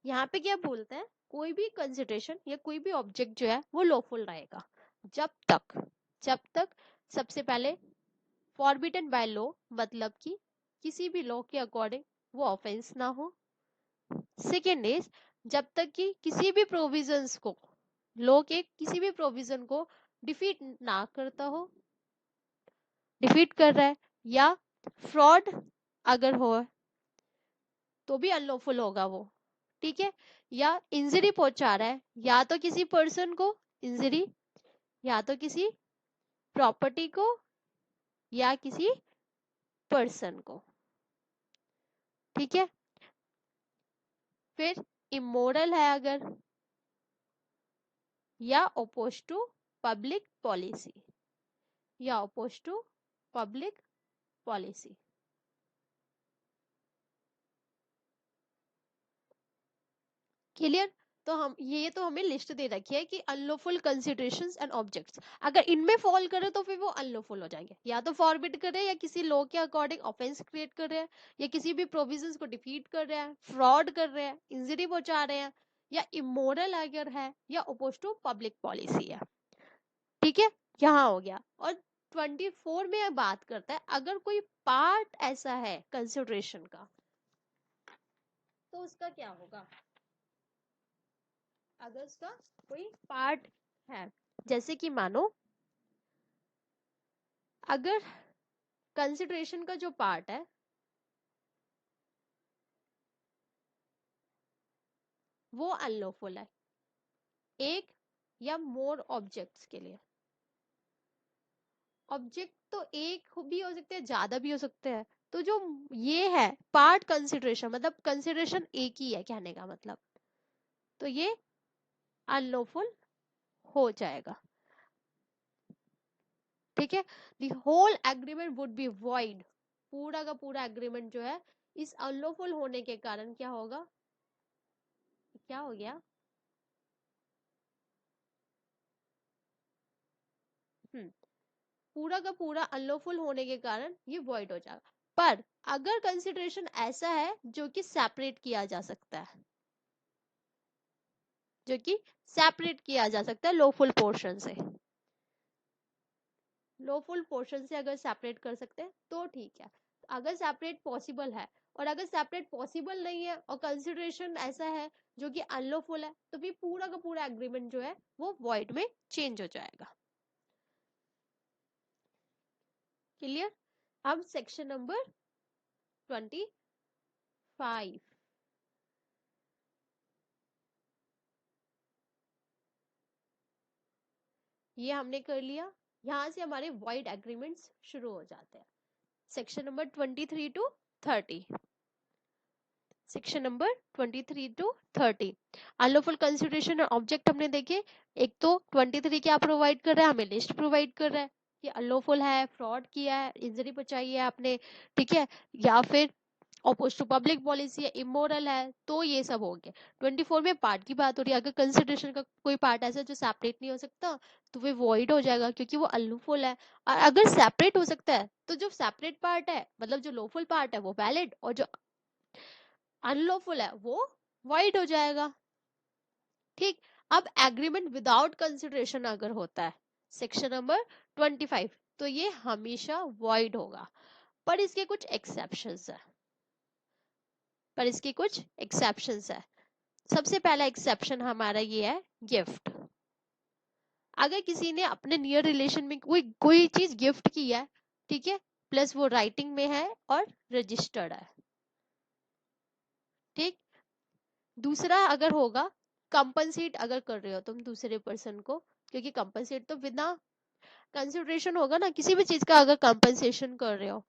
यहाँ पे क्या बोलता है? कोई भी कंसिडरेशन या कोई भी ऑब्जेक्ट जो है वो लॉफुल रहेगा जब तक सबसे पहले फॉरबिडन बाय लॉ, मतलब कि किसी भी लॉ के अकॉर्डिंग वो ऑफेंस ना हो। सेकेंड इज जब तक कि किसी भी प्रोविजंस को, लॉ के किसी भी प्रोविजन को डिफीट ना करता हो, डिफीट कर रहा है, या फ्रॉड अगर हो तो भी अनलॉफुल होगा वो। ठीक है, या इंजरी पहुंचा रहा है, या तो किसी पर्सन को इंजरी, या तो किसी प्रॉपर्टी को, या किसी पर्सन को। ठीक है, फिर इमोरल है अगर, या ओपोज टू पब्लिक पॉलिसी, या oppose to public policy. Clear? तो हम ये तो हमें लिस्ट दे रखी है कि अनलॉफुल कंसिडरेशंस एंड ऑब्जेक्ट्स, अगर इनमें फॉल करे तो फिर वो अनलॉफुल हो जाएंगे, या तो फॉरबिड कर रहे हैं, या किसी लॉ के अकॉर्डिंग ऑफेंस क्रिएट कर रहे हैं, या किसी भी प्रोविजंस को डिफीट कर रहे हैं, फ्रॉड कर रहे हैं, इंजरी पहुंचा रहे हैं, या इमोरल अगर है, या अपोज टू पब्लिक पॉलिसी है। ठीक है, यहाँ हो गया। और 24 में बात करता है अगर कोई पार्ट ऐसा है कंसिडरेशन का, तो उसका क्या होगा? अगर उसका कोई पार्ट है, जैसे कि मानो अगर कंसिडरेशन का जो पार्ट है वो अनलॉफुल है एक या मोर ऑब्जेक्ट्स के लिए। ऑब्जेक्ट तो एक भी हो सकते हैं, ज्यादा भी हो सकते हैं। तो जो ये है पार्ट कंसिडरेशन, मतलब कंसिडरेशन एक ही है कहने का मतलब, तो ये अनलॉफुल हो जाएगा। ठीक है, the whole agreement would be void, पूरा का पूरा एग्रीमेंट जो है इस अनलॉफुल होने के कारण क्या होगा? क्या हो गया? हम्म, पूरा का पूरा अनलॉफुल होने के कारण ये वॉइड हो जाएगा। पर अगर कंसिडरेशन ऐसा है जो कि सेपरेट किया जा सकता है, जो कि सेपरेट किया जा सकता है लॉफुल पोर्शन से, लॉफुल पोर्शन से अगर सेपरेट कर सकते हैं तो ठीक है। अगर सेपरेट पॉसिबल है, और अगर सेपरेट पॉसिबल नहीं है और कंसिडरेशन ऐसा है जो कि अनलॉफुल है, तो फिर पूरा का पूरा एग्रीमेंट जो है वो वॉइड में चेंज हो जाएगा। क्लियर? अब सेक्शन नंबर 25, ये हमने कर लिया। यहाँ से हमारे वॉइड एग्रीमेंट्स शुरू हो जाते हैं। Section number 23 to 30, section number 23 to 30 unlawful consideration और ऑब्जेक्ट हमने देखे। एक तो 23 क्या प्रोवाइड कर रहा है? हमें लिस्ट प्रोवाइड कर रहा है कि अनलॉफुल है, फ्रॉड किया है, इंजरी पहुंचाई है आपने, ठीक है, या फिर ऑपोज टू पब्लिक पॉलिसी है, इमोरल है, तो ये सब हो गया। 24 में पार्ट की बात हो रही है, अगर कंसिडरेशन का कोई पार्ट ऐसा है जो सेपरेट नहीं हो सकता तो वो वॉइड हो जाएगा क्योंकि वो अनलॉफुल है। और अगर सेपरेट हो सकता है तो जो सेपरेट पार्ट है मतलब जो लॉफुल पार्ट है वो वैलिड, और जो अनलॉफुल है वो वॉइड हो जाएगा। ठीक। अब एग्रीमेंट विदाउट कंसिडरेशन अगर होता है सेक्शन नंबर 25, तो ये हमेशा वॉइड होगा। पर इसके कुछ एक्सेप्शंस है, पर इसकी कुछ एक्सेप्शंस है। सबसे पहला एक्सेप्शन हमारा ये है गिफ्ट। अगर किसी ने अपने नियर रिलेशन में कोई कोई चीज गिफ्ट की है, ठीक है, प्लस वो राइटिंग में है और रजिस्टर्ड है, ठीक। दूसरा अगर होगा कंपनसेट अगर कर रहे हो तुम दूसरे पर्सन को, क्योंकि कंपनसेट तो बिना कंसिडरेशन होगा ना, किसी भी चीज का अगर कंपनसेशन कर रहे हो।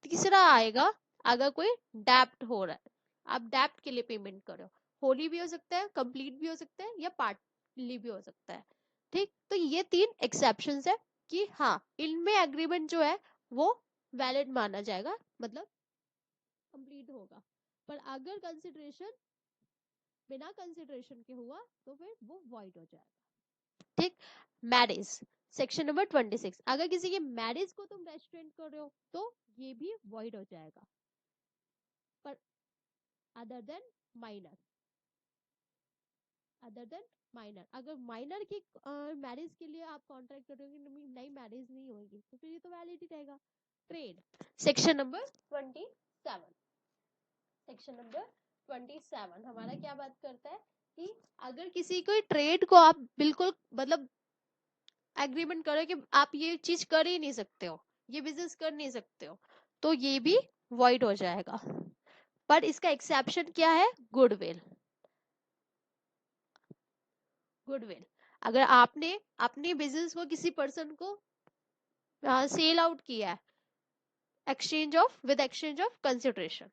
तीसरा आएगा अगर कोई डेप्ट हो रहा है, आप डेप्ट के लिए पेमेंट कर रहे हो, होली भी हो सकता है, कंप्लीट भी हो सकता है, या पार्टली भी हो सकता है। ठीक, तो ये तीन एक्सेप्शंस है कि हाँ इनमें एग्रीमेंट जो है वो वैलिड माना जाएगा, मतलब कंप्लीट होगा। पर अगर कंसिडरेशन बिना कंसिडरेशन के हुआ तो फिर वो वॉइड हो जाएगा। ठीक। मैरिज सेक्शन नंबर 26, अगर किसी की मैरिज को तुम रेस्ट्रेंट कर रहे हो तो ये भी वॉइड हो जाएगा, पर other than minor, other than minor, अगर माइनर की मैरिज के लिए आप कॉन्ट्रैक्ट करोगे नई मैरिज नहीं होगी तो फिर ये तो वैलिड ही रहेगा। Trade section number 27, section number 27 हमारा क्या बात करता है कि अगर किसी कोई ट्रेड को आप बिल्कुल मतलब एग्रीमेंट करो कि आप ये चीज कर ही नहीं सकते हो, ये बिजनेस कर नहीं सकते हो, तो ये भी वॉइड हो जाएगा। पर इसका एक्सेप्शन क्या है, गुडविल। गुडविल, अगर आपने अपने बिजनेस को किसी पर्सन को सेल आउट किया है exchange of with exchange of consideration,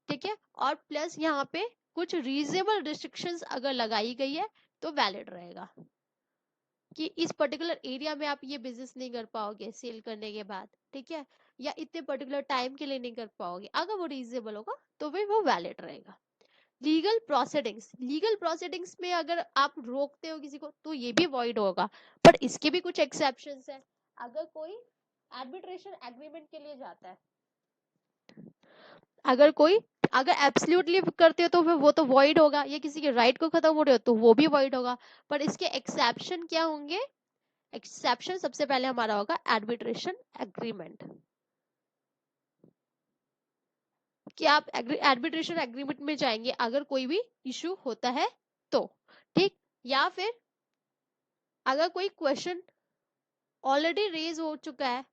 ठीक है, और प्लस यहाँ पे कुछ रीजनेबल रिस्ट्रिक्शंस अगर लगाई गई है तो वैलिड रहेगा कि इस पर्टिकुलर एरिया में आप ये बिजनेस नहीं कर पाओगे सेल करने के बाद, ठीक है, या इतने पर्टिकुलर टाइम के लिए नहीं कर पाओगे, अगर वो रीजनेबल होगा तो फिर वो वैलिड रहेगा। लीगल प्रोसीडिंग्स, लीगल प्रोसीडिंग्स में अगर आप रोकते हो किसी को तो ये भी वॉइड होगा, पर इसके भी कुछ एक्सेप्शंस है। अगर कोई आर्बिट्रेशन एग्रीमेंट के लिए जाता है, अगर कोई अगर एब्सोल्युटली करते हो तो फिर वो तो वॉइड होगा, ये किसी के राइट को खत्म हो रहे हो तो वो भी वॉइड होगा। पर इसके एक्सेप्शन क्या होंगे, एक्सेप्शन सबसे पहले हमारा होगा आर्बिट्रेशन एग्रीमेंट, कि आप आर्बिट्रेशन एग्रीमेंट में जाएंगे अगर कोई भी इशू होता है तो, ठीक। या फिर अगर कोई क्वेश्चन ऑलरेडी रेज हो चुका है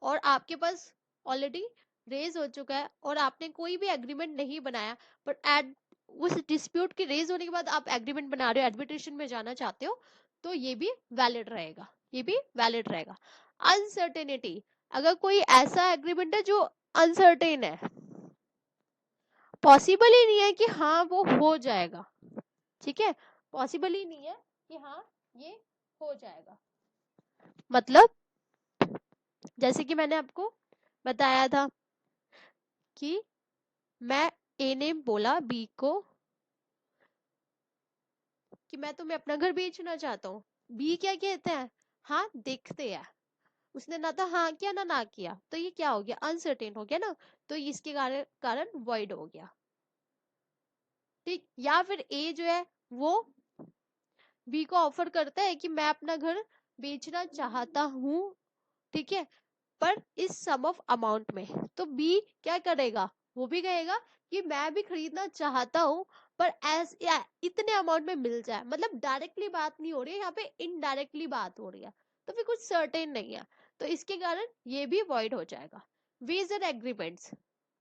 और आपके पास ऑलरेडी रेज हो चुका है और आपने कोई भी एग्रीमेंट नहीं बनाया, बट एट उस डिस्प्यूट के रेज होने के बाद आप एग्रीमेंट बना रहे हो, एडमिटेशन में जाना चाहते हो, तो ये भी वैलिड रहेगा, ये भी वैलिड रहेगा। अनसर्टेनिटी, अगर कोई ऐसा एग्रीमेंट है जो अनसर्टेन है, पॉसिबल ही नहीं है कि हाँ वो हो जाएगा, ठीक है, पॉसिबल ही नहीं है कि हाँ ये हो जाएगा, मतलब जैसे कि मैंने आपको बताया था कि मैं ए ने बोला बी को कि मैं तुम्हें अपना घर बेचना चाहता हूँ, बी क्या कहते हैं, हाँ देखते हैं, उसने ना तो हाँ किया ना किया, तो ये क्या हो गया, अनसर्टेन हो गया ना, तो इसके कारण कारण वॉइड हो गया। ठीक, या फिर ए जो है वो बी को ऑफर करता है कि मैं अपना घर बेचना चाहता हूँ, ठीक है, पर इस सम ऑफ अमाउंट में, तो बी क्या करेगा, वो भी कहेगा कि मैं भी खरीदना चाहता हूँ, पर एस या इतने अमाउंट में मिल जाए, मतलब डायरेक्टली बात नहीं हो रही है यहाँ पे, इनडायरेक्टली बात हो रही है, तो फिर कुछ सर्टेन नहीं है, तो इसके कारण ये भी वॉइड हो जाएगा। वेजर एग्रीमेंट्स,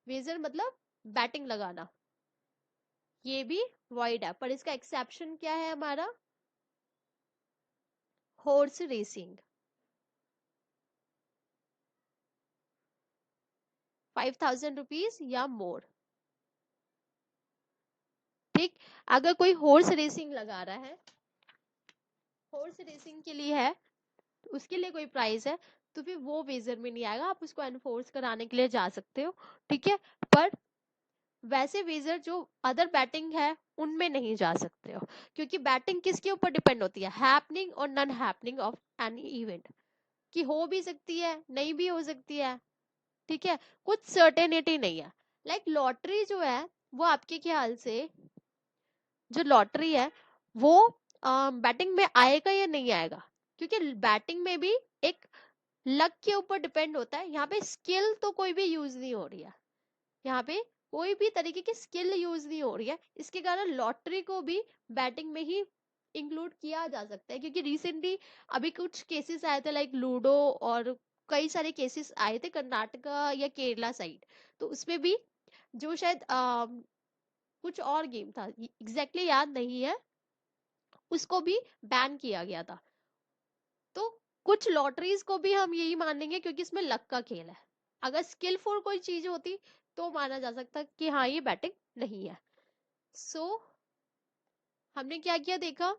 वेजर मतलब बैटिंग लगाना, ये भी वॉइड है, पर इसका एक्सेप्शन क्या है हमारा, हॉर्स रेसिंग, 5,000 रुपीज या मोर, ठीक। अगर कोई हॉर्स रेसिंग लगा रहा है, हॉर्स रेसिंग के लिए है, उसके लिए कोई प्राइस है, तो फिर वो वेजर में नहीं आएगा, आप उसको एनफोर्स कराने के लिए जा सकते हो, ठीक है। पर वैसे वेजर जो अदर बैटिंग है उनमें नहीं जा सकते हो, क्योंकि बैटिंग किसके ऊपर डिपेंड होती है, हैपनिंग और non happening of any event, कि हो भी सकती है नहीं भी हो सकती है। ठीक है, कुछ सर्टेनिटी नहीं है। लाइक लॉटरी जो है वो आपके ख्याल से, जो लॉटरी है वो बैटिंग में आएगा या नहीं आएगा, क्योंकि बैटिंग में भी एक लक के ऊपर डिपेंड होता है। यहाँ पे स्किल तो कोई भी यूज नहीं हो रही है, यहाँ पे कोई भी तरीके की स्किल यूज नहीं हो रही है, इसके कारण लॉटरी को भी बैटिंग में ही इंक्लूड किया जा सकता है। क्योंकि रिसेंटली अभी कुछ केसेस आए थे लाइक लूडो, और कई सारे केसेस आए थे कर्नाटका या केरला साइड, तो उसमें भी जो शायद कुछ और गेम था, एग्जैक्टली याद नहीं है, उसको भी बैन किया गया था। तो कुछ लॉटरीज को भी हम यही मानेंगे क्योंकि इसमें लक का खेल है। अगर स्किलफुल कोई चीज होती तो माना जा सकता कि हाँ ये बैटिंग नहीं है। सो हमने क्या किया देखा,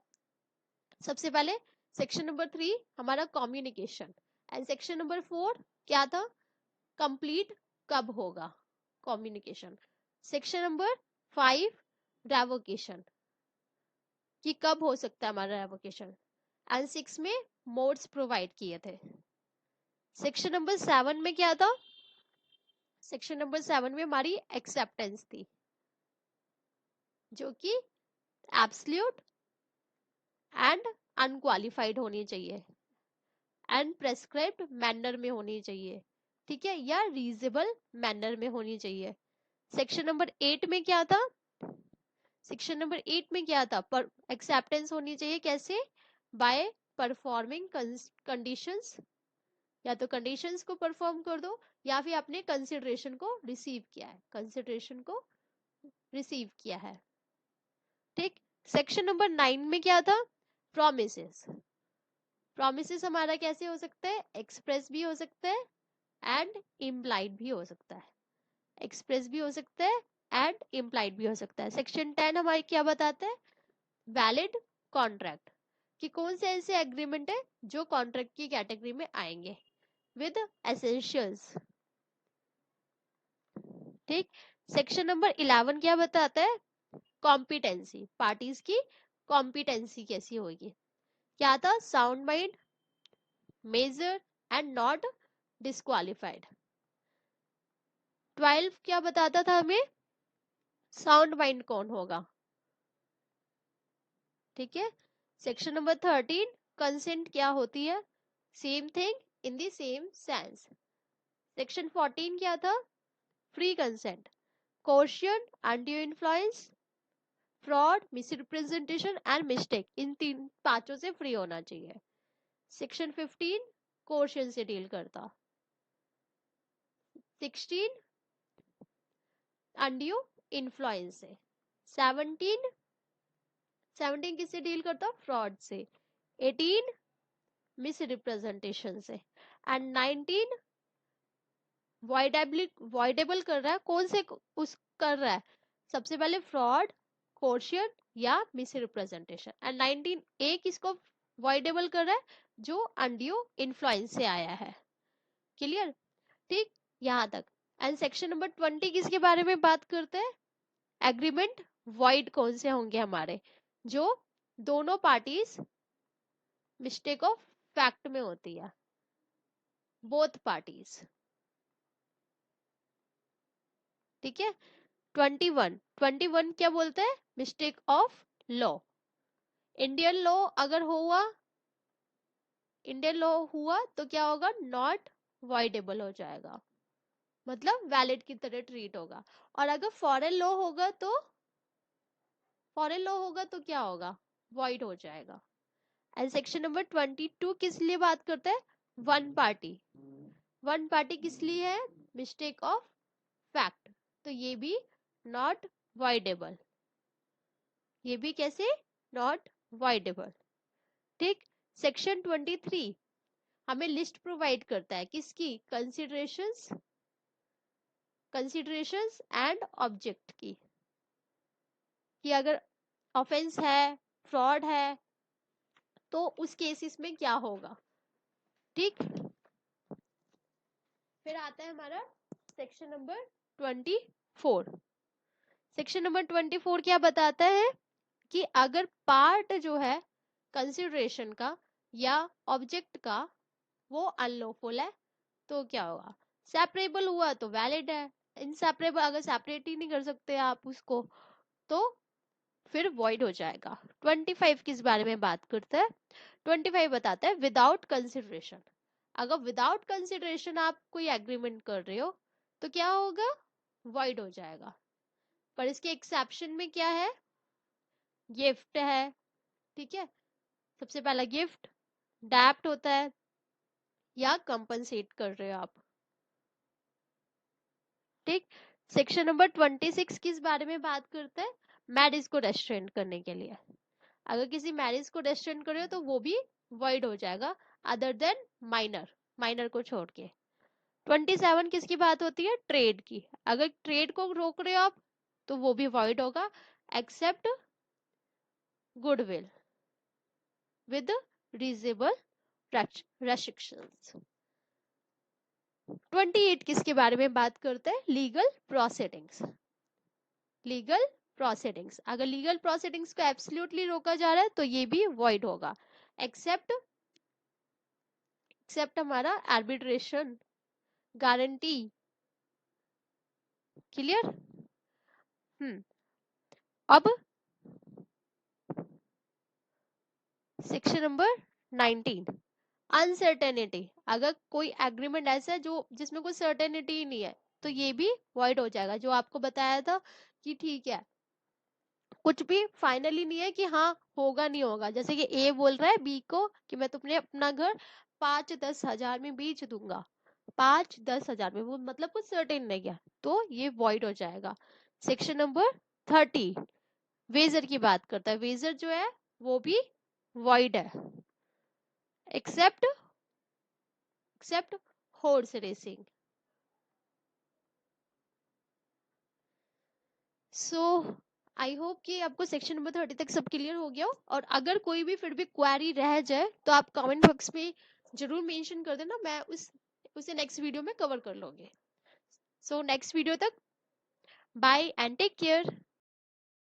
सबसे पहले सेक्शन नंबर 3 हमारा कम्युनिकेशन, एंड सेक्शन नंबर 4 क्या था, कंप्लीट कब होगा, कम्युनिकेशन। सेक्शन नंबर 5 रेवोकेशन, कि कब हो सकता है हमारा रेवोकेशन, एंड 6 में मोड्स प्रोवाइड किए थे। सेक्शन नंबर 7 में क्या था, सेक्शन नंबर 7 में हमारी एक्सेप्टेंस थी, जो कि एब्सल्यूट एंड अनक्वालिफाइड होनी चाहिए, एंड प्रेस्क्राइब्ड मैनर में होनी चाहिए, ठीक है, या रीजनेबल मैनर में होनी चाहिए। सेक्शन नंबर 8 में क्या था, सेक्शन नंबर 8 में क्या था, पर एक्सेप्टेंस होनी चाहिए कैसे, बाय परफॉर्मिंग कंडीशंस, या तो कंडीशंस को परफॉर्म कर दो, या फिर आपने कंसिडरेशन को रिसीव किया है, कंसिडरेशन को रिसीव किया है। ठीक, सेक्शन नंबर 9 में क्या था, प्रोमिसेस। प्रोमिसेस हमारा कैसे हो सकता है, एक्सप्रेस भी हो सकता है एंड इम्प्लाइड भी हो सकता है, एक्सप्रेस भी हो सकता है एंड इम्प्लाइड भी हो सकता है। सेक्शन 10 हमारे क्या बताता है, वैलिड कॉन्ट्रैक्ट, कि कौन से ऐसे एग्रीमेंट है जो कॉन्ट्रैक्ट की कैटेगरी में आएंगे विद एसेंशियल्स। ठीक, सेक्शन नंबर 11 क्या बताता है, कॉम्पिटेंसी, पार्टीज की कॉम्पिटेंसी कैसी होगी, क्या था, sound mind, major and not disqualified. 12 क्या बताता था हमें, साउंड माइंड कौन होगा। ठीक है, सेक्शन नंबर 13 कंसेंट क्या होती है, same thing in the same sense. Section 14 क्या था, free consent, coercion, undue influence, fraud, misrepresentation and mistake, इन तीन पांचों से फ्री होना चाहिए। सेक्शन 15 कोर्शन से डील करता। 16 अनड्यू इन्फ्लुएंस से। 17 17 किससे डील करता, फ्रॉड से। 18 मिस रिप्रेजेंटेशन से। एंड 19 वॉइडेबल कर रहा है, कौन से उस कर रहा है, सबसे पहले फ्रॉड, कोर्शियन या मिस रिप्रेजेंटेशन। एंड 19 ए किसको वॉइडेबल कर रहा है, जो अनड्यू इन्फ्लुएंस से आया है। क्लियर, ठीक, यहाँ तक। एंड सेक्शन नंबर 20 किसके बारे में बात करते हैं, एग्रीमेंट वॉइड कौन से होंगे हमारे, जो दोनों पार्टीज मिस्टेक ऑफ फैक्ट में होती है, बोथ पार्टीज। ठीक है, 21 क्या बोलते हैं, mistake of law. Indian law अगर हुआ, इंडियन लॉ हुआ तो क्या होगा, नॉट वॉइडेबल हो जाएगा, मतलब वैलिड की तरह ट्रीट होगा। और अगर फॉरेन लॉ होगा तो, फॉरेन लॉ होगा तो क्या होगा, वॉइड हो जाएगा। एंड सेक्शन नंबर 22 किस लिए बात करता है, वन पार्टी। वन पार्टी किस लिए है, मिस्टेक ऑफ फैक्ट, तो ये भी नॉट वॉइडेबल, ये भी कैसे, नॉट वॉइडेबल। ठीक, सेक्शन 23 हमें लिस्ट प्रोवाइड करता है किसकी, कंसिडरेशंस, कंसिडरेशंस एंड ऑब्जेक्ट की, कि अगर ऑफेंस है, फ्रॉड है, तो उस केसेस में क्या होगा। ठीक, फिर आता है हमारा सेक्शन नंबर 24, सेक्शन नंबर 24 क्या बताता है कि अगर पार्ट जो है कंसिडरेशन का या ऑब्जेक्ट का वो अनलॉफुल है तो क्या होगा, सेपरेबल हुआ तो वैलिड है, इनसेपरेबल अगर सेपरेट ही नहीं कर सकते आप उसको तो फिर वॉइड हो जाएगा। 25 किस बारे में बात करता है, 25 बताता है विदाउट कंसिडरेशन। अगर विदाउट कंसिडरेशन आप कोई एग्रीमेंट कर रहे हो तो क्या होगा, वॉइड हो जाएगा। पर इसके एक्सेप्शन में क्या है, गिफ्ट है, ठीक है, सबसे पहला गिफ्ट, डैप्ट होता है या कंपनसेट कर रहे हो आप, ठीक। सेक्शन नंबर 26 किस बारे में बात करता है, मैरिज को रेस्ट्रेंट करने के लिए। अगर किसी मैरिज को रेस्ट्रेंट कर रहे हो तो वो भी वॉइड हो जाएगा, अदर देन माइनर, माइनर को छोड़ के। 27 किसकी बात होती है, ट्रेड की। अगर ट्रेड को रोक रहे हो आप तो वो भी वॉइड होगा, except goodwill with reasonable restrictions. 28 किसके बारे में बात करते हैं, लीगल प्रोसीडिंग्स। लीगल प्रोसीडिंग्स, अगर लीगल प्रोसीडिंग्स को एब्सोल्युटली रोका जा रहा है तो ये भी वॉइड होगा, एक्सेप्ट एक्सेप्ट हमारा आर्बिट्रेशन, गारंटी, क्लियर। अब सेक्शन नंबर 19, अनसर्टेनिटी। अगर कोई एग्रीमेंट ऐसा है जो जिसमें कोई सर्टेनिटी ही नहीं है तो ये भी वॉइड हो जाएगा। जो आपको बताया था कि ठीक है, कुछ भी फाइनली नहीं है कि हाँ होगा नहीं होगा, जैसे कि ए बोल रहा है बी को कि मैं तुमने अपना घर 5-10 हजार में बेच दूंगा, 5-10 हजार में, वो मतलब कुछ सर्टेन नहीं है तो ये वॉइड हो जाएगा। सेक्शन नंबर 30 वेजर की बात करता है, वेजर जो है वो भी वॉइड है, except except horse racing. So I hope कि आपको सेक्शन नंबर 30 तक सब क्लियर हो गया हो, और अगर कोई भी फिर भी क्वेरी रह जाए तो आप कमेंट बॉक्स में जरूर मेंशन कर देना, मैं उसे नेक्स्ट वीडियो में कवर कर लूंगी। सो नेक्स्ट वीडियो तक बाय एंड टेक केयर।